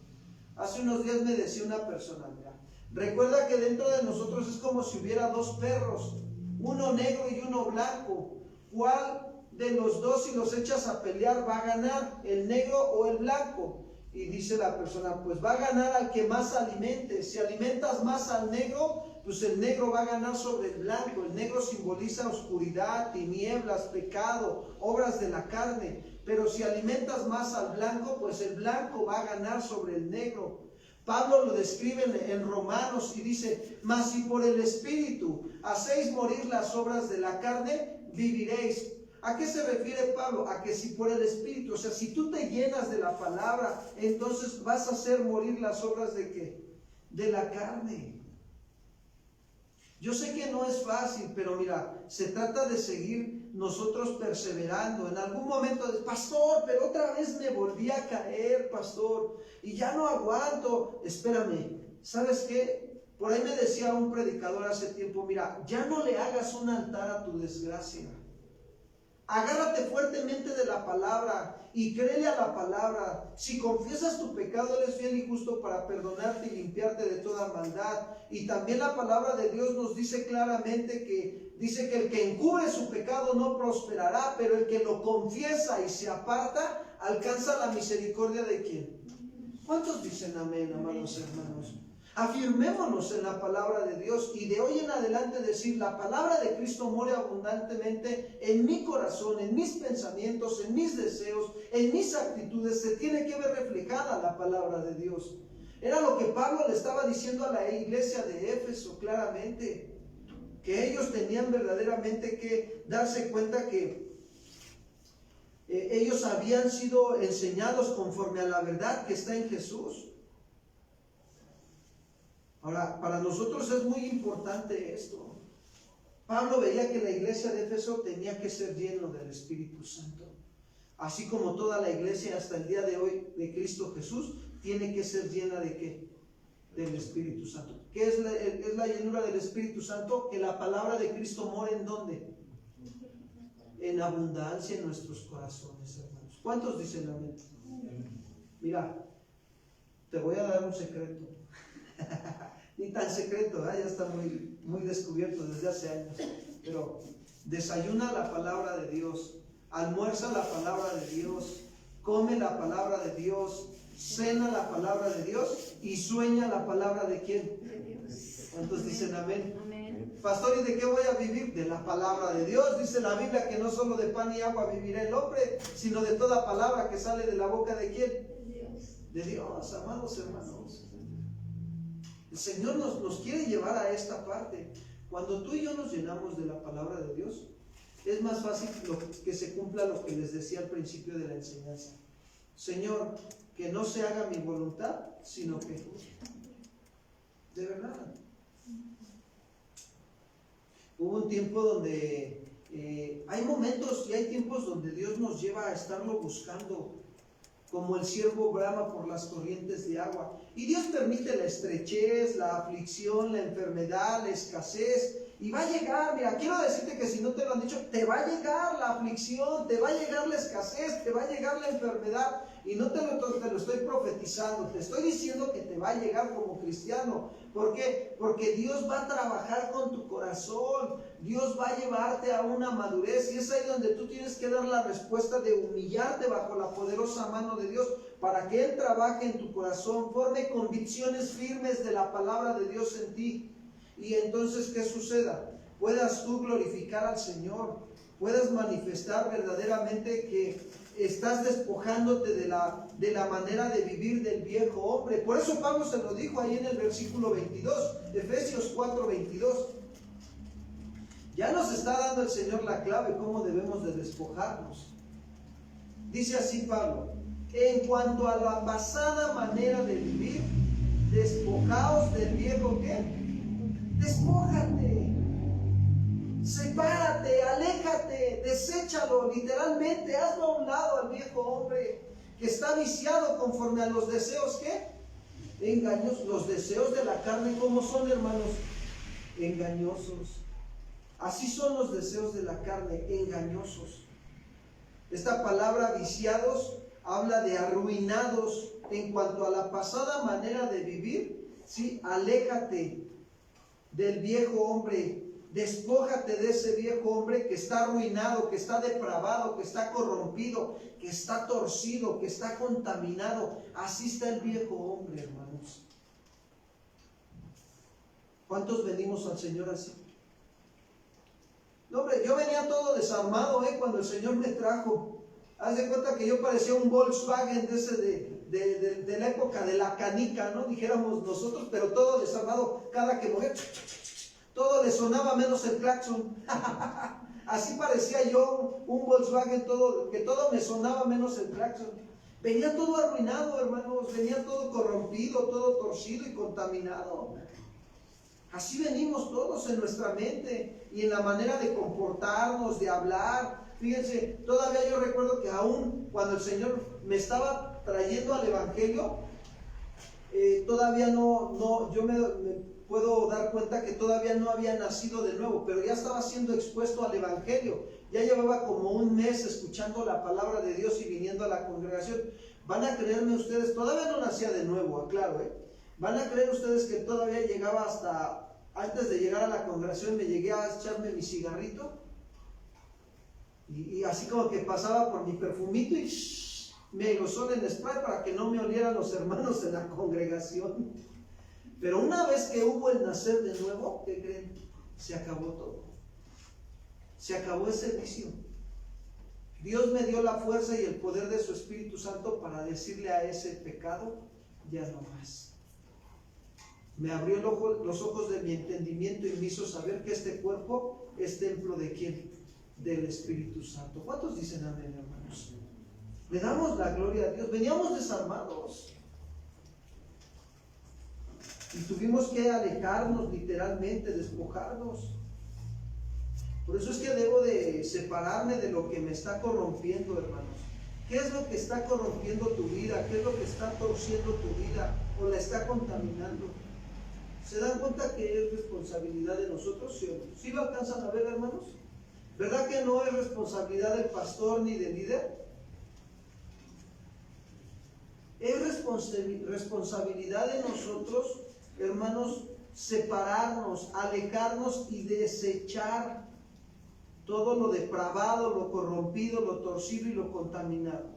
Hace unos días me decía una persona, mira, recuerda que dentro de nosotros es como si hubiera dos perros, uno negro y uno blanco. ¿Cuál de los dos, si los echas a pelear, va a ganar, el negro o el blanco? Y dice la persona, pues va a ganar al que más alimente. Si alimentas más al negro, pues el negro va a ganar sobre el blanco. El negro simboliza oscuridad, tinieblas, pecado, obras de la carne. Pero si alimentas más al blanco, pues el blanco va a ganar sobre el negro. Pablo lo describe en Romanos y dice, mas si por el Espíritu hacéis morir las obras de la carne, viviréis. ¿A qué se refiere Pablo? A que si por el Espíritu, o sea, si tú te llenas de la palabra, entonces vas a hacer morir las obras ¿de qué? De la carne. Yo sé que no es fácil, pero mira, se trata de seguir nosotros perseverando. En algún momento, pastor, pero otra vez me volví a caer, pastor, y ya no aguanto. Espérame, ¿sabes qué? Por ahí me decía un predicador hace tiempo, mira, ya no le hagas un altar a tu desgracia. Agárrate fuertemente de la palabra y créele a la palabra. Si confiesas tu pecado, Él es fiel y justo para perdonarte y limpiarte de toda maldad. Y también la palabra de Dios nos dice claramente que dice que el que encubre su pecado no prosperará, pero el que lo confiesa y se aparta alcanza la misericordia de ¿quién? ¿Cuántos dicen amén, amados hermanos? Afirmémonos en la palabra de Dios y de hoy en adelante decir: la palabra de Cristo more abundantemente en mi corazón, en mis pensamientos, en mis deseos, en mis actitudes. Se tiene que ver reflejada la palabra de Dios. Era lo que Pablo le estaba diciendo a la iglesia de Éfeso claramente, que ellos tenían verdaderamente que darse cuenta que ellos habían sido enseñados conforme a la verdad que está en Jesús. Ahora, para nosotros es muy importante esto. Pablo veía que la iglesia de Éfeso tenía que ser lleno del Espíritu Santo. Así como toda la iglesia hasta el día de hoy de Cristo Jesús tiene que ser llena ¿de qué? Del Espíritu Santo. ¿Qué es la llenura del Espíritu Santo? Que la palabra de Cristo more ¿en dónde? En abundancia en nuestros corazones, hermanos. ¿Cuántos dicen amén? Mira, te voy a dar un secreto. Ni tan secreto, ya está muy descubierto desde hace años. Pero desayuna la palabra de Dios, almuerza la palabra de Dios, come la palabra de Dios, cena la palabra de Dios y sueña la palabra de ¿quién? De Dios. ¿Cuántos dicen amén? Amén. Pastor, ¿y de qué voy a vivir? De la palabra de Dios. Dice la Biblia que no solo de pan y agua vivirá el hombre, sino de toda palabra que sale de la boca de ¿quién? De Dios. De Dios, amados hermanos. El Señor nos quiere llevar a esta parte. Cuando tú y yo nos llenamos de la palabra de Dios, es más fácil que se cumpla lo que les decía al principio de la enseñanza. Señor, que no se haga mi voluntad, sino que de verdad. Hubo un tiempo donde hay momentos y hay tiempos donde Dios nos lleva a estarlo buscando, como el ciervo brama por las corrientes de agua. Y Dios permite la estrechez, la aflicción, la enfermedad, la escasez. Y va a llegar, mira, quiero decirte que si no te lo han dicho, te va a llegar la aflicción, te va a llegar la escasez, te va a llegar la enfermedad. Y no te lo estoy profetizando, te estoy diciendo que te va a llegar como cristiano. ¿Por qué? Porque Dios va a trabajar con tu corazón, Dios va a llevarte a una madurez, y es ahí donde tú tienes que dar la respuesta de humillarte bajo la poderosa mano de Dios, para que Él trabaje en tu corazón, forme convicciones firmes de la palabra de Dios en ti. Y entonces, ¿qué suceda? Puedas tú glorificar al Señor, puedas manifestar verdaderamente que estás despojándote de la manera de vivir del viejo hombre. Por eso Pablo se lo dijo ahí en el versículo 22, Efesios 4:22. Ya nos está dando el Señor la clave cómo debemos de despojarnos. Dice así Pablo: en cuanto a la pasada manera de vivir, despojaos del viejo ¿qué? Despójate. Sepárate, aléjate, deséchalo, literalmente, hazlo a un lado al viejo hombre que está viciado conforme a los deseos, ¿qué? Engañosos. Los deseos de la carne, ¿cómo son, hermanos? Engañosos. Así son los deseos de la carne, engañosos. Esta palabra viciados habla de arruinados. En cuanto a la pasada manera de vivir, ¿sí? Aléjate del viejo hombre. Despójate de ese viejo hombre que está arruinado, que está depravado, que está corrompido, que está torcido, que está contaminado. Así está el viejo hombre, hermanos. ¿Cuántos venimos al Señor así? No, hombre, yo venía todo desarmado, cuando el Señor me trajo. Haz de cuenta que yo parecía un Volkswagen de ese de la época de la canica, ¿no? Dijéramos nosotros, pero todo desarmado. Cada que movía, todo le sonaba menos el claxon. Así parecía yo, un Volkswagen, que todo me sonaba menos el claxon. Venía todo arruinado, hermanos, venía todo corrompido, todo torcido y contaminado. Así venimos todos en nuestra mente y en la manera de comportarnos, de hablar. Fíjense, todavía yo recuerdo que aún cuando el Señor me estaba trayendo al Evangelio, todavía yo puedo dar cuenta que todavía no había nacido de nuevo, pero ya estaba siendo expuesto al Evangelio. Ya llevaba como un mes escuchando la palabra de Dios y viniendo a la congregación. Van a creerme ustedes, todavía no nacía de nuevo, aclaro, van a creer ustedes que todavía llegaba hasta, antes de llegar a la congregación, me llegué a echarme mi cigarrito. Y así como que pasaba por mi perfumito y me aerosol en spray para que no me olieran los hermanos en la congregación. Pero una vez que hubo el nacer de nuevo, ¿qué creen? Se acabó todo. Se acabó ese vicio. Dios me dio la fuerza y el poder de su Espíritu Santo para decirle a ese pecado, ya no más. Me abrió los ojos de mi entendimiento y me hizo saber que este cuerpo es templo de ¿quién? Del Espíritu Santo. ¿Cuántos dicen amén, hermanos? Le damos la gloria a Dios. Veníamos desarmados y tuvimos que alejarnos, literalmente, despojarnos. Por eso es que debo de separarme de lo que me está corrompiendo, hermanos. ¿Qué es lo que está corrompiendo tu vida? ¿Qué es lo que está torciendo tu vida o la está contaminando? ¿Se dan cuenta que es responsabilidad de nosotros? ¿Sí o no? ¿Sí lo alcanzan a ver, hermanos? ¿Verdad que no es responsabilidad del pastor ni del líder? Es responsabilidad de nosotros, hermanos, separarnos, alejarnos y desechar todo lo depravado, lo corrompido, lo torcido y lo contaminado.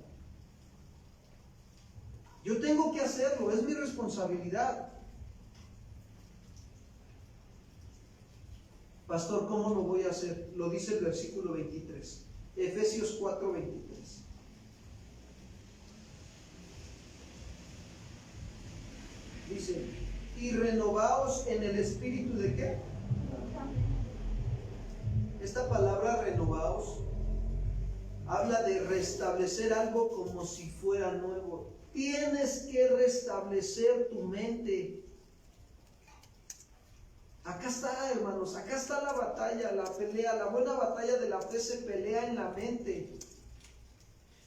Yo tengo que hacerlo, es mi responsabilidad. Pastor, ¿cómo lo voy a hacer? Lo dice el versículo 23, Efesios 4:23. Dice, y renovaos en el espíritu de ¿qué? Esta palabra renovaos habla de restablecer algo como si fuera nuevo. Tienes que restablecer tu mente. Acá está, hermanos, acá está la batalla, la pelea, la buena batalla de la fe se pelea en la mente.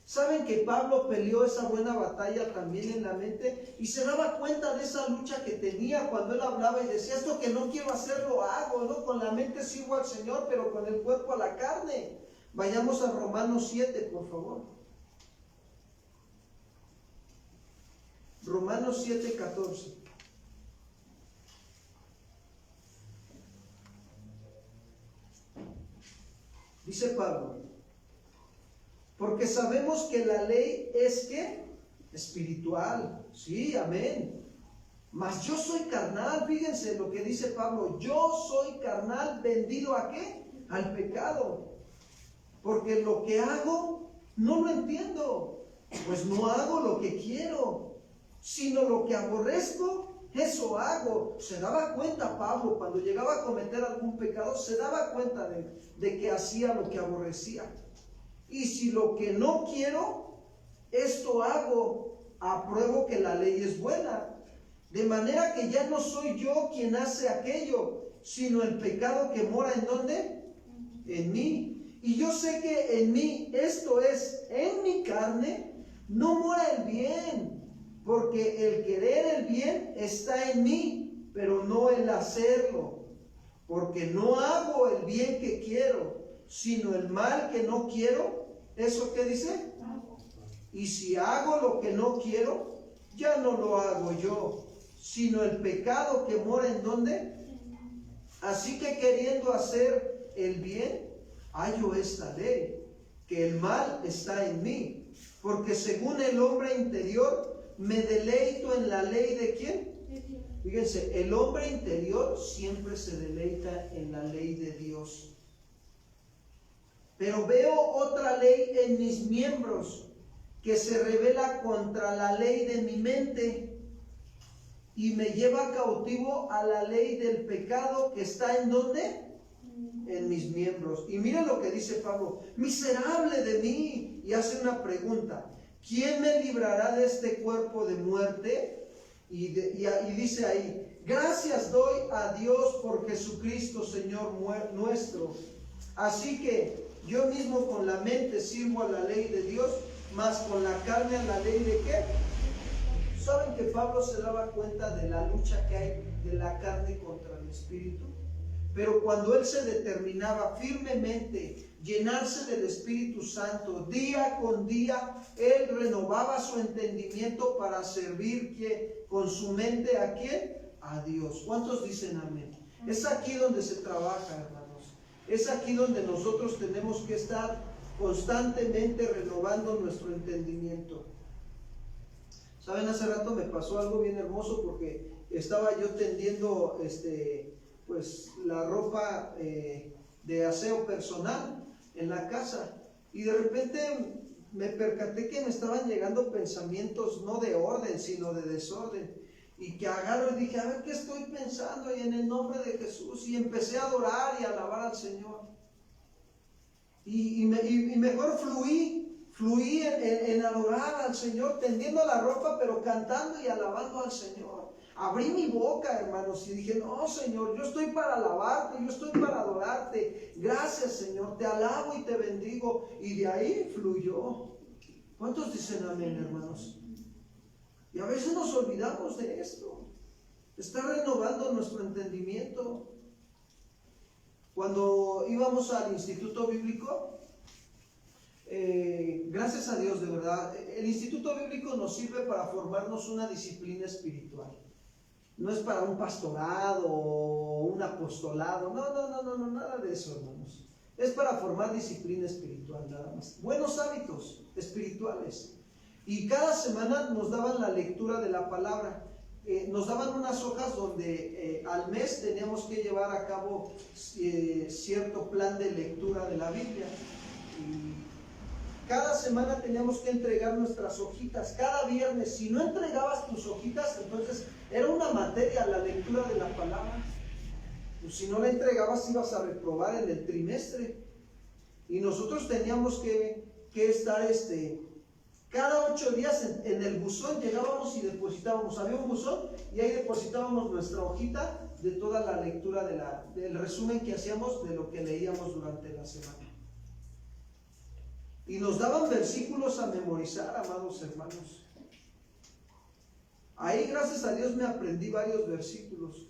¿Saben que Pablo peleó esa buena batalla también en la mente? Y se daba cuenta de esa lucha que tenía cuando él hablaba y decía, esto que no quiero hacer lo hago, ¿no? Con la mente sigo al Señor, pero con el cuerpo a la carne. Vayamos a Romanos 7, por favor. Romanos 7:14. Dice Pablo, porque sabemos que la ley es ¿qué? Espiritual. Sí, amén. Mas yo soy carnal, fíjense lo que dice Pablo, yo soy carnal vendido ¿a qué? Al pecado. Porque lo que hago no lo entiendo, pues no hago lo que quiero, sino lo que aborrezco, eso hago. Se daba cuenta Pablo cuando llegaba a cometer algún pecado, se daba cuenta de que hacía lo que aborrecía. Y si lo que no quiero, esto hago, apruebo que la ley es buena. De manera que ya no soy yo quien hace aquello, sino el pecado que mora ¿en dónde? En mí. Y yo sé que en mí, esto es, en mi carne, no mora el bien. Porque el querer el bien está en mí, pero no el hacerlo. Porque no hago el bien que quiero, sino el mal que no quiero. ¿Eso qué dice? Y si hago lo que no quiero, ya no lo hago yo, sino el pecado que mora ¿en dónde? Así que queriendo hacer el bien, hallo esta ley, que el mal está en mí. Porque según el hombre interior, me deleito en la ley ¿de quién? Fíjense, el hombre interior siempre se deleita en la ley de Dios. Pero veo otra ley en mis miembros que se revela contra la ley de mi mente y me lleva cautivo a la ley del pecado que está ¿en dónde? En mis miembros. Y miren lo que dice Pablo, miserable de mí. Y hace una pregunta, ¿quién me librará de este cuerpo de muerte? Y dice ahí, gracias doy a Dios por Jesucristo, Señor nuestro. Así que yo mismo con la mente sirvo a la ley de Dios, mas con la carne a la ley ¿de qué? ¿Saben que Pablo se daba cuenta de la lucha que hay de la carne contra el espíritu. Pero cuando él se determinaba firmemente llenarse del Espíritu Santo día con día, él renovaba su entendimiento para servir con su mente ¿a quién? A Dios. ¿Cuántos dicen amén? Es aquí donde se trabaja, hermanos. Es aquí donde nosotros tenemos que estar constantemente renovando nuestro entendimiento. Saben, hace rato me pasó algo bien hermoso porque estaba yo tendiendo pues la ropa de aseo personal en la casa, y de repente me percaté que me estaban llegando pensamientos no de orden sino de desorden, y que agarro y dije, a ver qué estoy pensando, y en el nombre de Jesús, y empecé a adorar y a alabar al Señor, y mejor fluí en adorar al Señor, tendiendo la ropa, pero cantando y alabando al Señor. Abrí mi boca, hermanos, y dije, no, Señor, yo estoy para alabarte, yo estoy para adorarte. Gracias, Señor, te alabo y te bendigo. Y de ahí fluyó. ¿Cuántos dicen amén, hermanos? Y a veces nos olvidamos de esto. Está renovando nuestro entendimiento. Cuando íbamos al Instituto Bíblico, gracias a Dios, de verdad, el Instituto Bíblico nos sirve para formarnos una disciplina espiritual. No es para un pastorado o un apostolado, no, nada de eso, hermanos. Es para formar disciplina espiritual, nada más. Buenos hábitos espirituales. Y cada semana nos daban la lectura de la palabra. Nos daban unas hojas donde al mes teníamos que llevar a cabo cierto plan de lectura de la Biblia. Y cada semana teníamos que entregar nuestras hojitas, cada viernes. Si no entregabas tus hojitas, entonces era una materia la lectura de la palabra. Pues si no la entregabas, ibas a reprobar en el trimestre. Y nosotros teníamos que estar cada 8 días en el buzón, llegábamos y depositábamos. Había un buzón y ahí depositábamos nuestra hojita de toda la lectura del resumen que hacíamos de lo que leíamos durante la semana. Y nos daban versículos a memorizar, amados hermanos. Ahí, gracias a Dios, me aprendí varios versículos.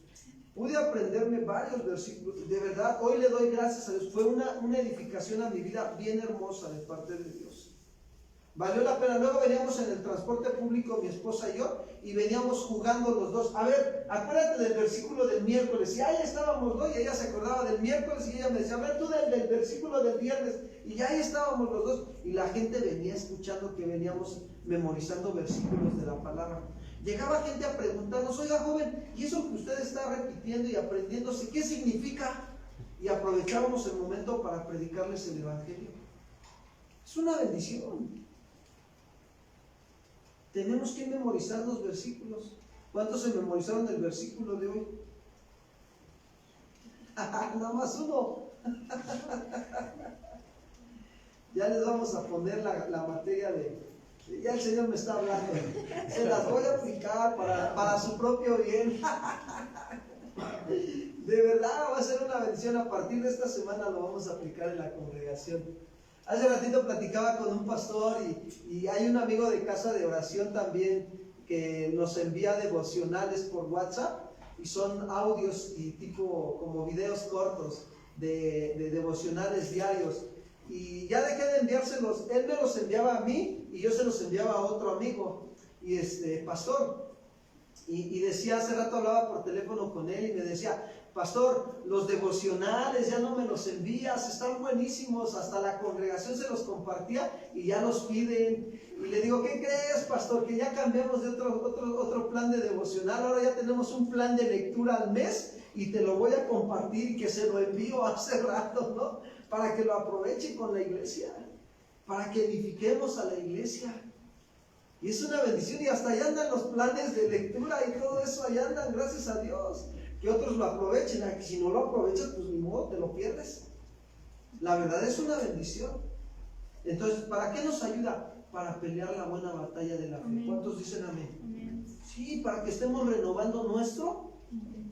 Pude aprenderme varios versículos. De verdad, hoy le doy gracias a Dios. Fue una edificación a mi vida bien hermosa de parte de Dios. Valió la pena. Luego veníamos en el transporte público, mi esposa y yo, y veníamos jugando los dos. A ver, acuérdate del versículo del miércoles. Y ahí estábamos, ¿no? Y ella se acordaba del miércoles y ella me decía, a ver tú del versículo del viernes. Y ya ahí estábamos los dos. Y la gente venía escuchando que veníamos memorizando versículos de la palabra. Llegaba gente a preguntarnos, oiga joven, ¿y eso que usted está repitiendo y aprendiéndose, qué significa? Y aprovechábamos el momento para predicarles el evangelio. Es una bendición. Tenemos que memorizar los versículos. ¿Cuántos se memorizaron el versículo de hoy? Nada más uno. Ya les vamos a poner la materia de... Ya el Señor me está hablando. Se las voy a aplicar para su propio bien. De verdad va a ser una bendición. A partir de esta semana lo vamos a aplicar en la congregación. Hace ratito platicaba con un pastor y hay un amigo de casa de oración también que nos envía devocionales por WhatsApp, y son audios y tipo como videos cortos de devocionales diarios. Y ya dejé de enviárselos. Él me los enviaba a mí y yo se los enviaba a otro amigo, y pastor, y decía, hace rato hablaba por teléfono con él y me decía, pastor, los devocionales ya no me los envías, están buenísimos, hasta la congregación se los compartía y ya los piden. Y le digo, ¿qué crees, pastor? Que ya cambiamos de otro plan de devocional, ahora ya tenemos un plan de lectura al mes y te lo voy a compartir, y que se lo envío hace rato, ¿no? Para que lo aproveche con la iglesia, para que edifiquemos a la iglesia. Y es una bendición, y hasta allá andan los planes de lectura y todo eso, allá andan, gracias a Dios. Que otros lo aprovechen, que si no lo aprovechas, pues ni modo, te lo pierdes. La verdad es una bendición. Entonces, ¿para qué nos ayuda? Para pelear la buena batalla de la fe. Amén. ¿Cuántos dicen amén? Amén. Sí, para que estemos renovando nuestro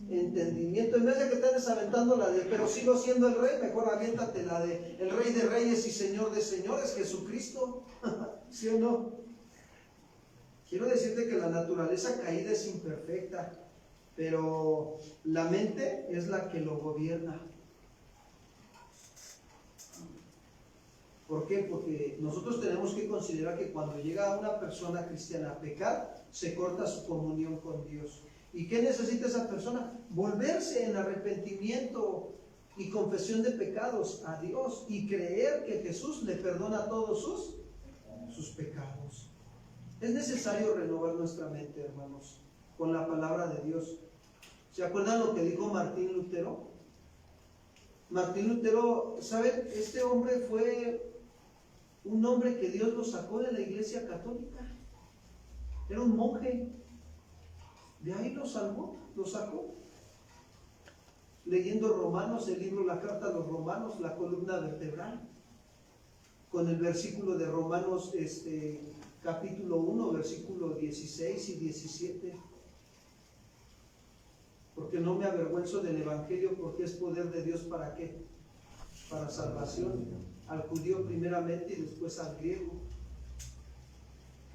entendimiento. En vez de que estés aventando la de, pero sigo siendo el rey, mejor aviéntate la de el Rey de Reyes y Señor de Señores, Jesucristo. ¿Sí o no? Quiero decirte que la naturaleza caída es imperfecta. pero la mente es la que lo gobierna. ¿Por qué? Porque nosotros tenemos que considerar que cuando llega una persona cristiana a pecar, se corta su comunión con Dios. ¿Y qué necesita esa persona? Volverse en arrepentimiento y confesión de pecados a Dios y creer que Jesús le perdona todos sus pecados. Es necesario renovar nuestra mente, hermanos, con la palabra de Dios. ¿Se acuerdan lo que dijo Martín Lutero? Martín Lutero, ¿saben? Este hombre fue un hombre que Dios lo sacó de la Iglesia Católica. Era un monje. De ahí lo sacó. Leyendo Romanos, el libro, la carta a los Romanos, la columna vertebral, con el versículo de Romanos, capítulo 1, versículo 16 y 17. Porque no me avergüenzo del Evangelio, porque es poder de Dios, ¿para qué? Para salvación, al judío primeramente y después al griego.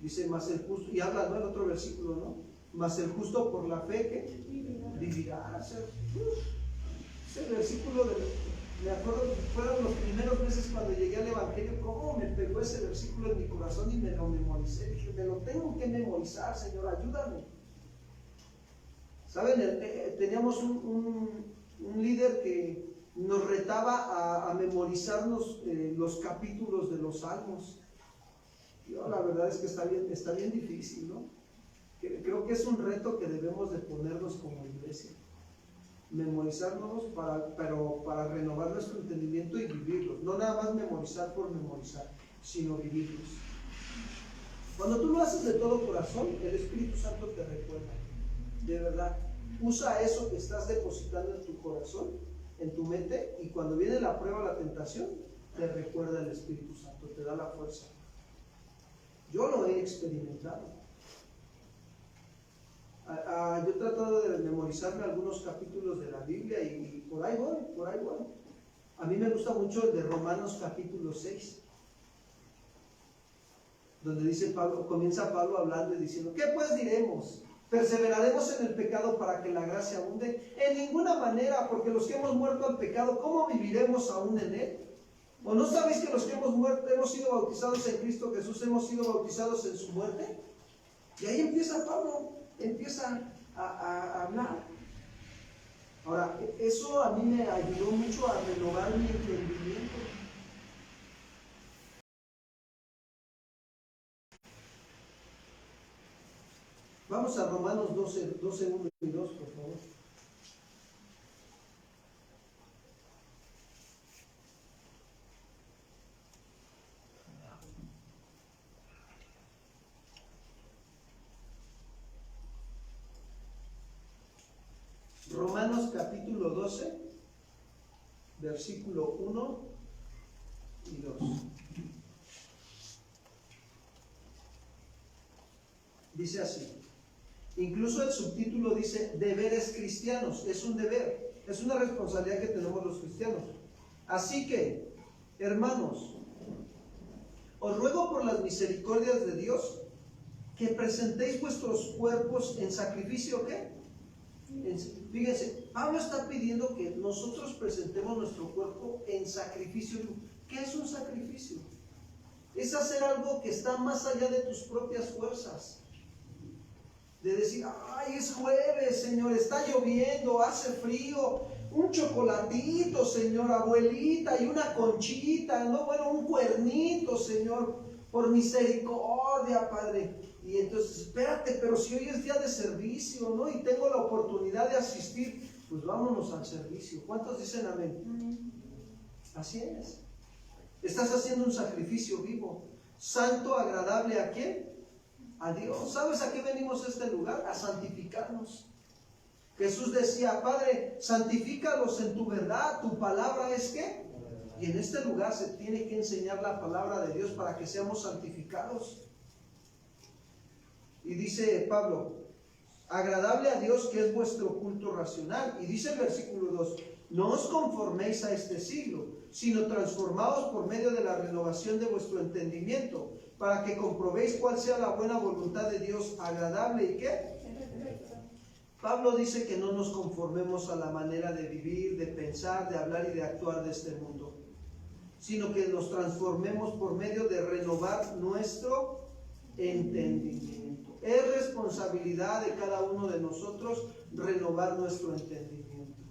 Dice, más el justo, y habla, ¿no?, el otro versículo, ¿no? Más el justo por la fe, ¿qué? Vivirá. Ese versículo, me acuerdo que fueron los primeros meses cuando llegué al Evangelio, cómo me pegó ese versículo en mi corazón y me lo memoricé. Dije, me lo tengo que memorizar, Señor, ayúdame. ¿Saben? Teníamos un líder que nos retaba a memorizarnos los capítulos de los salmos. Yo, la verdad es que está bien difícil, ¿no? Creo que es un reto que debemos de ponernos como iglesia. Memorizarnos pero para renovar nuestro entendimiento y vivirlos. No nada más memorizar por memorizar, sino vivirlos. Cuando tú lo haces de todo corazón, el Espíritu Santo te recuerda. De verdad, usa eso que estás depositando en tu corazón, en tu mente, y cuando viene la prueba, la tentación, te recuerda el Espíritu Santo, te da la fuerza. Yo lo he experimentado. Yo he tratado de memorizarme algunos capítulos de la Biblia y por ahí voy. A mí me gusta mucho el de Romanos capítulo 6, donde dice Pablo, comienza Pablo hablando y diciendo, ¿qué pues diremos? ¿Perseveraremos en el pecado para que la gracia abunde? En ninguna manera, porque los que hemos muerto al pecado, ¿cómo viviremos aún en él? ¿O no sabéis que los que hemos muerto, hemos sido bautizados en Cristo Jesús, hemos sido bautizados en su muerte? Y ahí empieza Pablo, empieza a hablar. Ahora, eso a mí me ayudó mucho a renovar mi entendimiento. Vamos a Romanos 12, 1 y 2, por favor. Romanos capítulo 12, versículo 1 y 2. Dice así. Incluso el subtítulo dice deberes cristianos. Es un deber, es una responsabilidad que tenemos los cristianos. Así que, hermanos, os ruego por las misericordias de Dios que presentéis vuestros cuerpos en sacrificio, ¿qué? Fíjense, Pablo está pidiendo que nosotros presentemos nuestro cuerpo en sacrificio. ¿Qué es un sacrificio? Es hacer algo que está más allá de tus propias fuerzas. De decir, ay, es jueves, Señor, está lloviendo, hace frío, un chocolatito, Señor, abuelita, y una conchita, ¿no? Bueno, un cuernito, Señor, por misericordia, Padre. Y entonces, espérate, pero si hoy es día de servicio, ¿no? Y tengo la oportunidad de asistir, pues vámonos al servicio. ¿Cuántos dicen amén? Así es. Estás haciendo un sacrificio vivo, santo, agradable, ¿a quién? A Dios. ¿Sabes a qué venimos a este lugar? A santificarnos. Jesús decía, Padre, santifícalos en tu verdad, tu palabra es ¿qué? Y en este lugar se tiene que enseñar la palabra de Dios para que seamos santificados. Y dice Pablo, agradable a Dios, que es vuestro culto racional. Y dice el versículo 2, no os conforméis a este siglo, sino transformaos por medio de la renovación de vuestro entendimiento, para que comprobéis cuál sea la buena voluntad de Dios, agradable y ¿qué? Pablo dice que no nos conformemos a la manera de vivir, de pensar, de hablar y de actuar de este mundo, sino que nos transformemos por medio de renovar nuestro entendimiento. Es responsabilidad de cada uno de nosotros renovar nuestro entendimiento.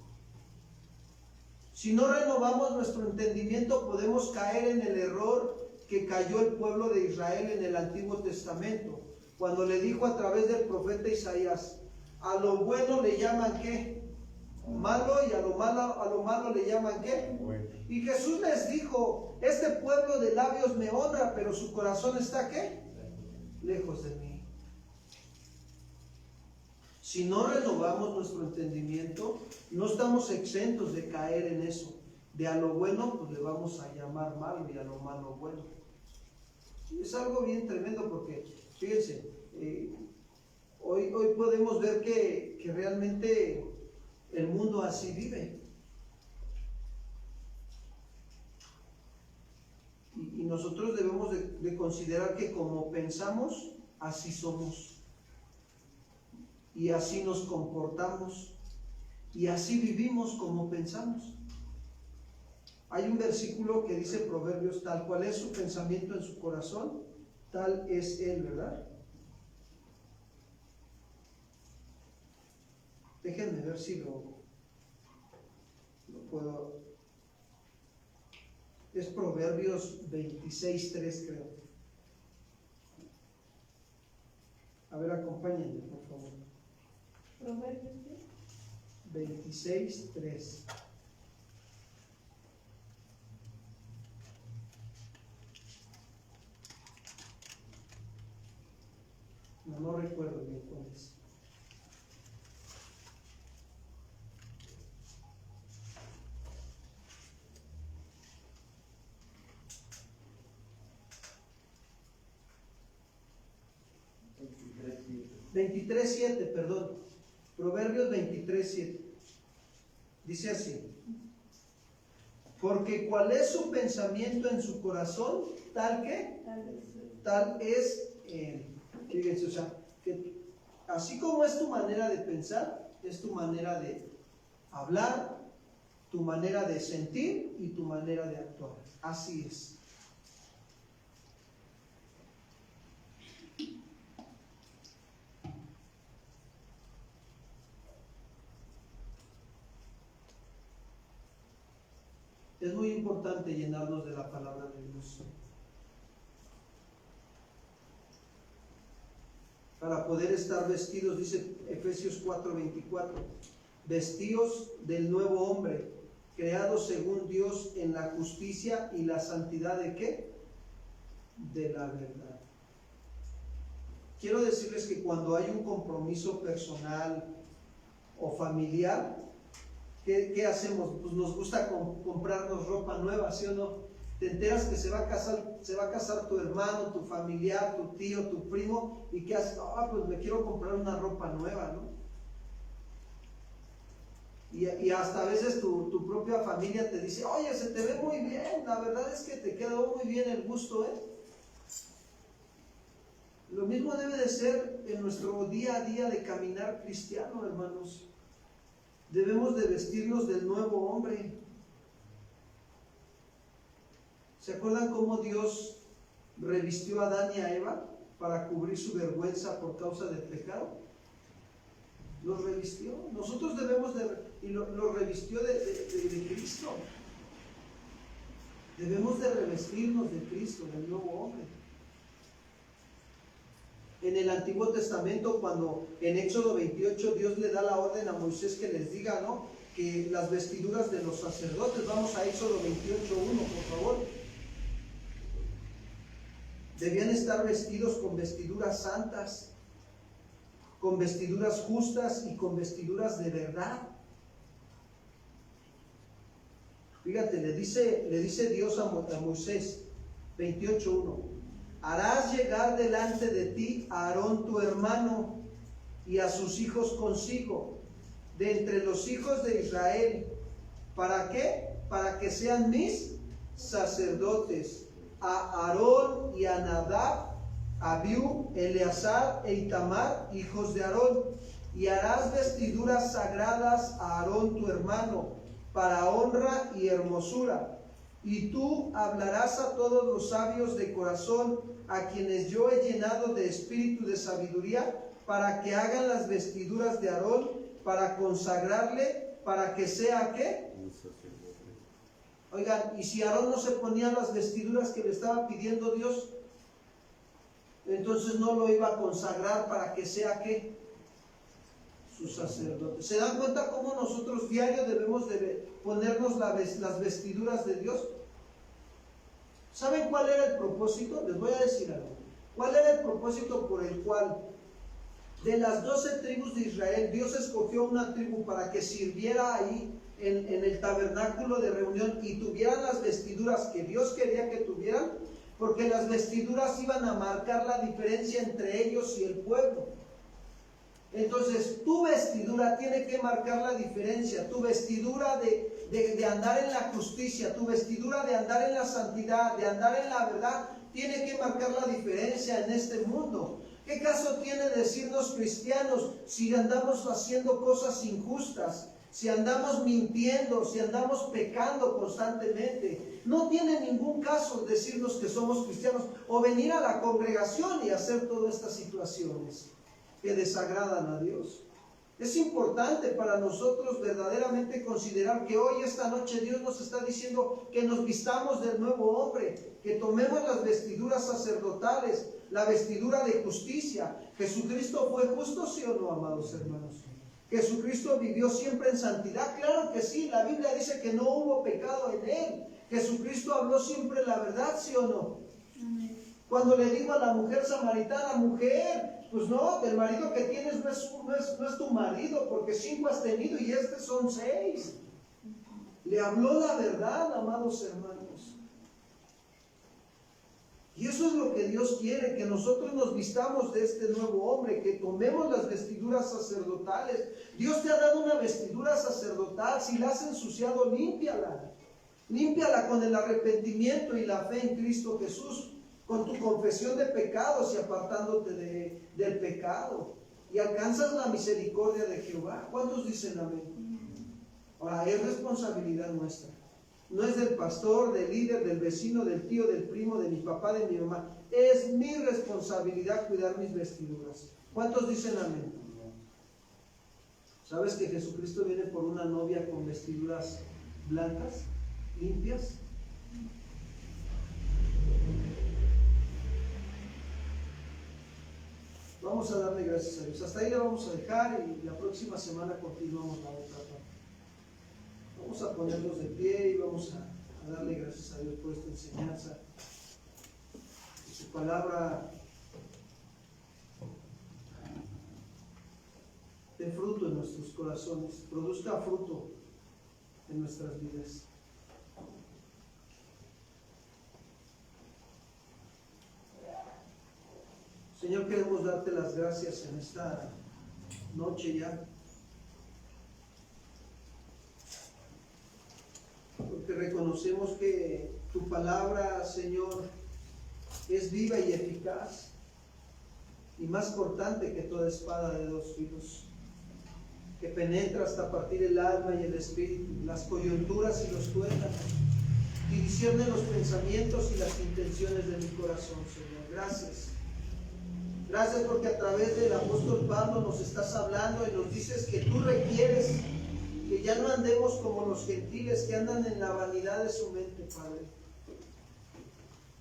Si no renovamos nuestro entendimiento, podemos caer en el error que cayó el pueblo de Israel en el Antiguo Testamento, cuando le dijo a través del profeta Isaías: a lo bueno le llaman ¿qué? Malo, y a lo malo le llaman ¿qué? Bueno. Y Jesús les dijo: este pueblo de labios me honra, pero su corazón está ¿qué? Lejos de mí. Si no renovamos nuestro entendimiento, no estamos exentos de caer en eso. De a lo bueno, pues le vamos a llamar malo, y a lo malo bueno. Es algo bien tremendo, porque fíjense, hoy podemos ver que realmente el mundo así vive. Y nosotros debemos de considerar que como pensamos, así somos. Y así nos comportamos. Y así vivimos como pensamos. Hay un versículo que dice Proverbios: tal cual es su pensamiento en su corazón, tal es él, ¿verdad? Déjenme ver si lo puedo. Es Proverbios 26:3, creo. A ver, acompáñenme, por favor. Proverbios 26:3. No recuerdo bien cuál es. Perdón. Proverbios 23:7. Dice así: porque cuál es su pensamiento en su corazón, tal que, tal es él. Fíjense, o sea, que así como es tu manera de pensar, es tu manera de hablar, tu manera de sentir y tu manera de actuar. Así es. Es muy importante llenarnos de la palabra de Dios para poder estar vestidos, dice Efesios 4:24, vestidos del nuevo hombre, creados según Dios en la justicia y la santidad de ¿qué? De la verdad. Quiero decirles que cuando hay un compromiso personal o familiar, ¿qué hacemos? Pues nos gusta comprarnos ropa nueva, ¿sí o no? Te enteras que se va a casar tu hermano, tu familiar, tu tío, tu primo, y ¿qué haces? Pues me quiero comprar una ropa nueva, ¿no? Y hasta a veces tu propia familia te dice: oye, se te ve muy bien, la verdad es que te quedó muy bien el gusto, ¿eh? Lo mismo debe de ser en nuestro día a día de caminar cristiano, hermanos. Debemos de vestirnos del nuevo hombre. ¿Se acuerdan cómo Dios revistió a Adán y a Eva para cubrir su vergüenza por causa del pecado? Los revistió. Nosotros debemos y los revistió de Cristo. Debemos de revestirnos de Cristo, del nuevo hombre. En el Antiguo Testamento, cuando en Éxodo 28 Dios le da la orden a Moisés que les diga, ¿no?, que las vestiduras de los sacerdotes, vamos a Éxodo 28:1, por favor, debían estar vestidos con vestiduras santas, con vestiduras justas y con vestiduras de verdad. Fíjate, le dice Dios a Moisés, 28:1, harás llegar delante de ti a Aarón tu hermano y a sus hijos consigo, de entre los hijos de Israel. ¿Para qué? Para que sean mis sacerdotes, a Aarón y a Nadab, Abiú, Eleazar e Itamar, hijos de Aarón. y harás vestiduras sagradas a Aarón tu hermano, para honra y hermosura. Y tú hablarás a todos los sabios de corazón, a quienes yo he llenado de espíritu de sabiduría, para que hagan las vestiduras de Aarón, para consagrarle, para que sea ¿qué? Oigan, y si Aarón no se ponía las vestiduras que le estaba pidiendo Dios, entonces no lo iba a consagrar para que sea ¿qué? Su sacerdote. ¿Se dan cuenta cómo nosotros diario debemos de ponernos las vestiduras de Dios? ¿Saben cuál era el propósito? Les voy a decir algo. ¿Cuál era el propósito por el cual de las 12 tribus de Israel Dios escogió una tribu para que sirviera ahí en el tabernáculo de reunión y tuvieran las vestiduras que Dios quería que tuvieran? Porque las vestiduras iban a marcar la diferencia entre ellos y el pueblo. Entonces, tu vestidura tiene que marcar la diferencia. Tu vestidura de andar en la justicia, tu vestidura de andar en la santidad, de andar en la verdad, tiene que marcar la diferencia en este mundo. ¿Qué caso tiene decirnos cristianos si andamos haciendo cosas injustas? Si andamos mintiendo, si andamos pecando constantemente. No tiene ningún caso decirnos que somos cristianos o venir a la congregación y hacer todas estas situaciones que desagradan a Dios. Es importante para nosotros verdaderamente considerar que hoy, esta noche, Dios nos está diciendo que nos vistamos del nuevo hombre, que tomemos las vestiduras sacerdotales, la vestidura de justicia. ¿Jesucristo fue justo, sí o no, amados hermanos? ¿Jesucristo vivió siempre en santidad? Claro que sí, la Biblia dice que no hubo pecado en él. ¿Jesucristo habló siempre la verdad, sí o no? Cuando le dijo a la mujer samaritana, mujer, pues no, el marido que tienes no es tu marido, porque 5 has tenido y son 6. Le habló la verdad, amados hermanos. Y eso es lo que Dios quiere, que nosotros nos vistamos de este nuevo hombre, que tomemos las vestiduras sacerdotales. Dios te ha dado una vestidura sacerdotal, si la has ensuciado, límpiala. Límpiala con el arrepentimiento y la fe en Cristo Jesús, con tu confesión de pecados y apartándote del pecado. Y alcanzas la misericordia de Jehová. ¿Cuántos dicen amén? Ahora, es responsabilidad nuestra. No es del pastor, del líder, del vecino, del tío, del primo, de mi papá, de mi mamá. Es mi responsabilidad cuidar mis vestiduras. ¿Cuántos dicen amén? ¿Sabes que Jesucristo viene por una novia con vestiduras blancas, limpias? Vamos a darle gracias a Dios. Hasta ahí le vamos a dejar y la próxima semana continuamos la otra parte. Vamos a ponernos de pie y vamos a darle gracias a Dios por esta enseñanza. Que su palabra dé fruto en nuestros corazones, produzca fruto en nuestras vidas. Señor, queremos darte las gracias en esta noche ya, porque reconocemos que tu palabra, Señor, es viva y eficaz y más cortante que toda espada de 2 filos, que penetra hasta partir el alma y el espíritu, las coyunturas y los tuétanos, y discierne los pensamientos y las intenciones de mi corazón, Señor. Gracias. Gracias porque a través del apóstol Pablo nos estás hablando y nos dices que tú requieres que ya no andemos como los gentiles que andan en la vanidad de su mente, Padre.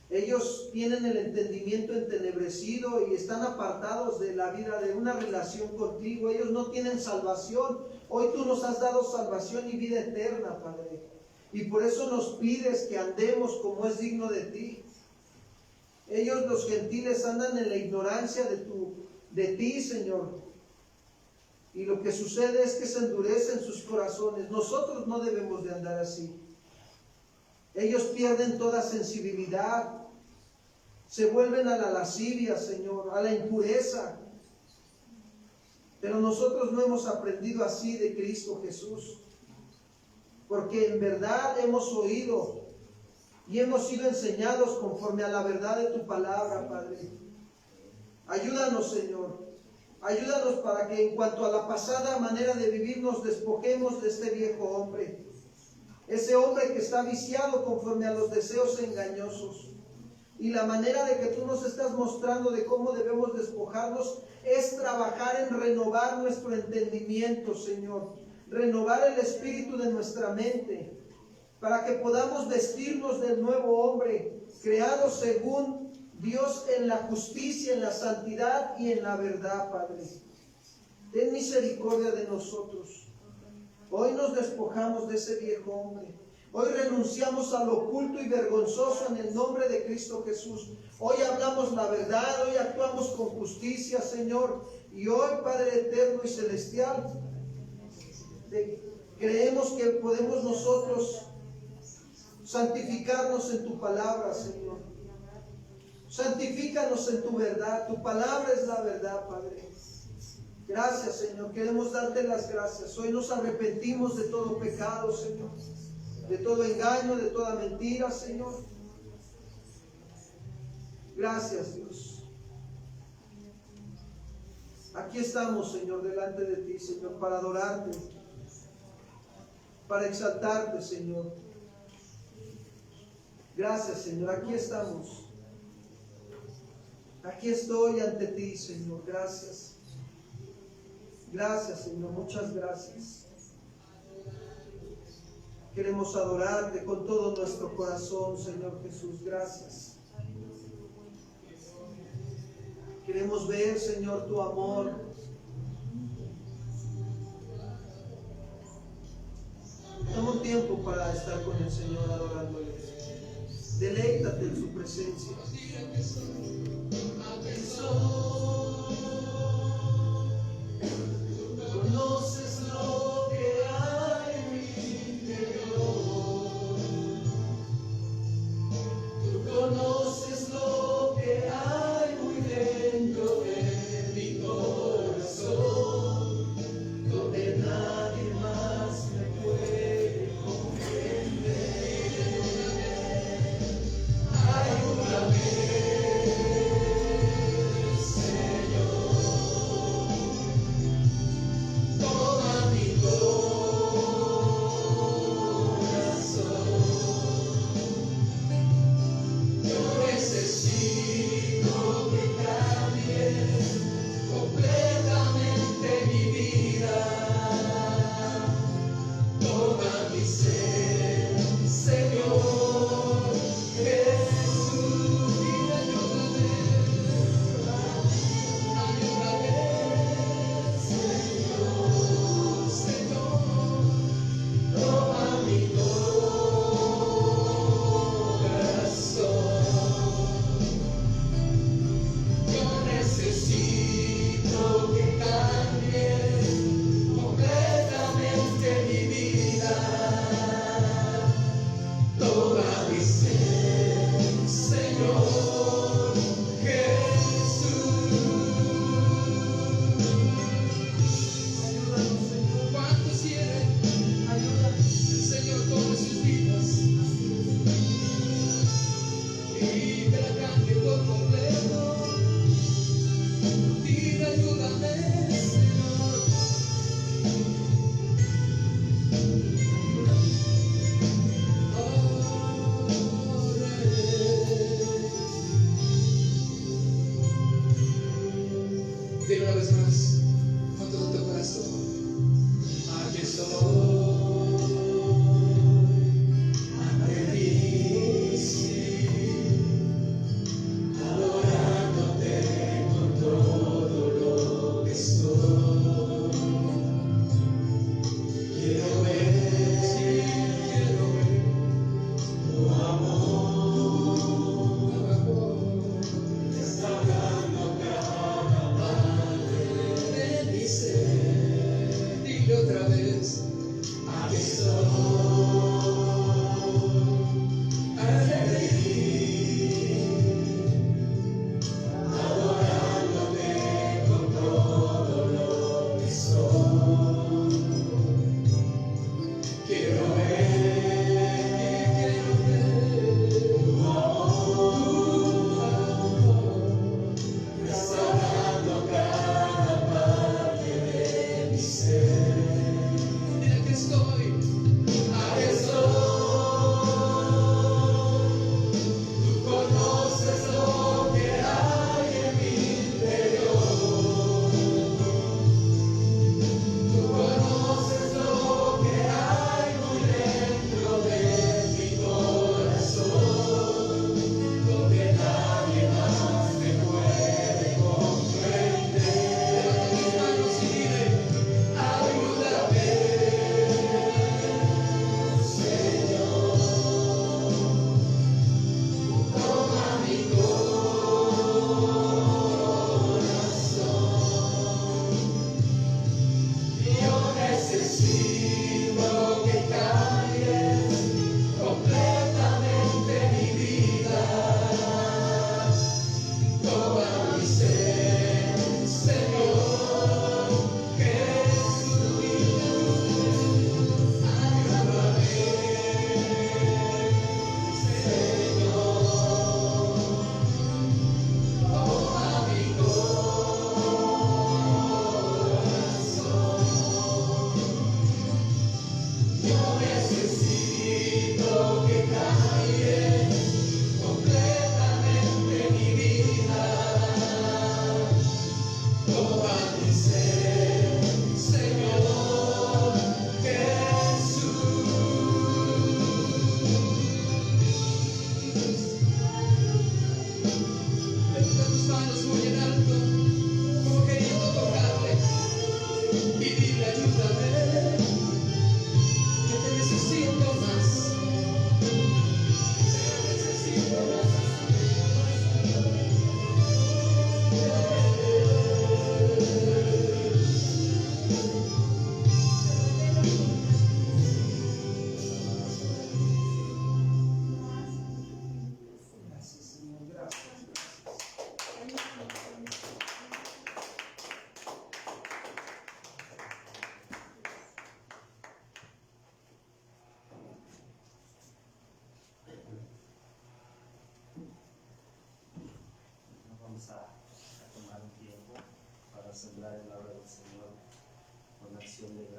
Ellos tienen el entendimiento entenebrecido y están apartados de la vida, de una relación contigo. Ellos no tienen salvación. Hoy tú nos has dado salvación y vida eterna, Padre. Y por eso nos pides que andemos como es digno de ti. Ellos, los gentiles, andan en la ignorancia de ti, Señor. Y lo que sucede es que se endurecen sus corazones. Nosotros no debemos de andar así. Ellos pierden toda sensibilidad. Se vuelven a la lascivia, Señor, a la impureza. Pero nosotros no hemos aprendido así de Cristo Jesús. Porque en verdad hemos oído y hemos sido enseñados conforme a la verdad de tu palabra, Padre. Ayúdanos, Señor. Ayúdanos para que en cuanto a la pasada manera de vivir nos despojemos de este viejo hombre. Ese hombre que está viciado conforme a los deseos engañosos. Y la manera de que tú nos estás mostrando de cómo debemos despojarnos es trabajar en renovar nuestro entendimiento, Señor. Renovar el espíritu de nuestra mente, para que podamos vestirnos del nuevo hombre, creado según Dios en la justicia, en la santidad y en la verdad, Padre. Ten misericordia de nosotros. Hoy nos despojamos de ese viejo hombre. Hoy renunciamos a lo oculto y vergonzoso en el nombre de Cristo Jesús. Hoy hablamos la verdad, hoy actuamos con justicia, Señor. Y hoy, Padre eterno y celestial, creemos que podemos nosotros santificarnos en tu palabra, Señor. Santifícanos en tu verdad. Tu palabra es la verdad, Padre. Gracias, Señor. Queremos darte las gracias. Hoy nos arrepentimos de todo pecado, Señor. De todo engaño, de toda mentira, Señor. Gracias, Dios. Aquí estamos, Señor, delante de ti, Señor, para adorarte, para exaltarte, Señor. Gracias, Señor. Aquí estamos. Aquí estoy ante ti, Señor. Gracias. Gracias, Señor. Muchas gracias. Queremos adorarte con todo nuestro corazón, Señor Jesús. Gracias. Queremos ver, Señor, tu amor. Toma un tiempo para estar con el Señor adorándole. Deleítate en su presencia. Conoces lo que hay en mi interior. Tú conoces lo que hay muy dentro de mi corazón, donde nadie más me puede comprender. Ayúdame.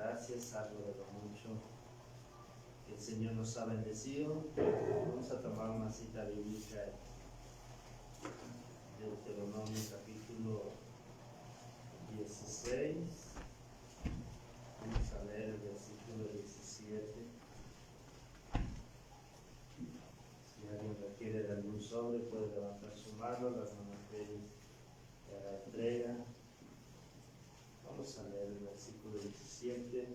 gracias, algo de lo mucho que el Señor nos ha bendecido. Vamos a tomar una cita bíblica de Deuteronomio capítulo 16. Vamos a leer el versículo 17. Si alguien requiere de algún sobre, puede levantar su mano, las monasterios de la entrega. Vamos a leer el versículo 17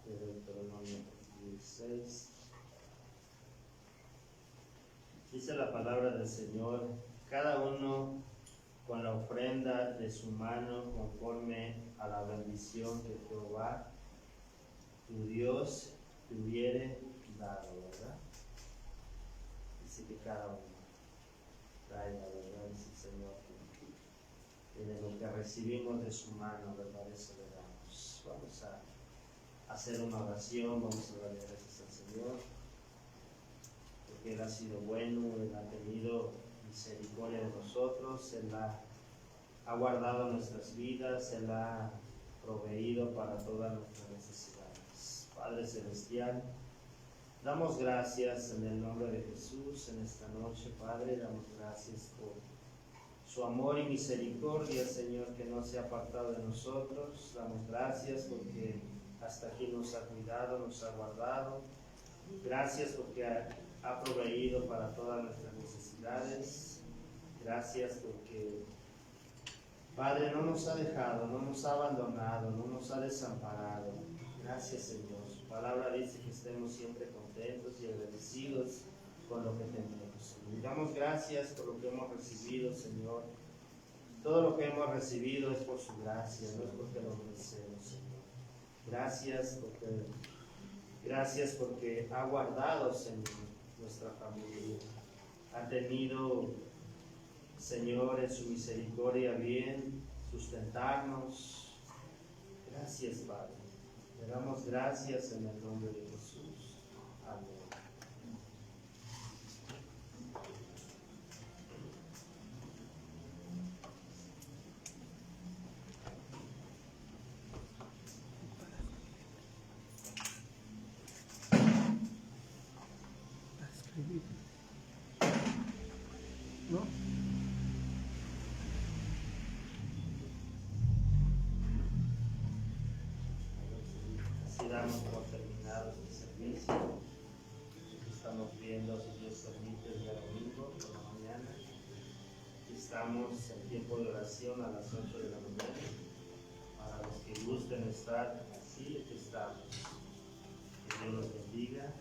de Deuteronomio 16. Dice la palabra del Señor: cada uno con la ofrenda de su mano conforme a la bendición que Jehová, tu Dios, te hubiere dado, ¿verdad? Dice que cada uno traiga, ¿verdad? Dice el Señor que de lo que recibimos de su mano, ¿verdad? Eso le damos. Vamos a hacer una oración, vamos a darle gracias al Señor, porque Él ha sido bueno, Él ha tenido misericordia de nosotros, Él ha guardado nuestras vidas, Él ha proveído para todas nuestras necesidades. Padre Celestial, damos gracias en el nombre de Jesús en esta noche, Padre, damos gracias por su amor y misericordia, Señor, que no se ha apartado de nosotros. Damos gracias porque hasta aquí nos ha cuidado, nos ha guardado. Gracias porque ha proveído para todas nuestras necesidades. Gracias porque, Padre, no nos ha dejado, no nos ha abandonado, no nos ha desamparado. Gracias, Señor. Su palabra dice que estemos siempre contentos y agradecidos con lo que tenemos. Y damos gracias por lo que hemos recibido, Señor. Todo lo que hemos recibido es por su gracia, no es porque lo merecemos, Señor. Gracias porque ha guardado, Señor, nuestra familia. Ha tenido, Señor, en su misericordia bien sustentarnos. Gracias, Padre. Le damos gracias en el nombre de Jesús. Amén. ¿No? Así damos por terminado este servicio. Estamos viendo, si Dios permite, el día domingo por la mañana. Estamos en tiempo de oración a las 8 de la mañana. Para los que gusten estar así, aquí estamos. Que Dios los bendiga.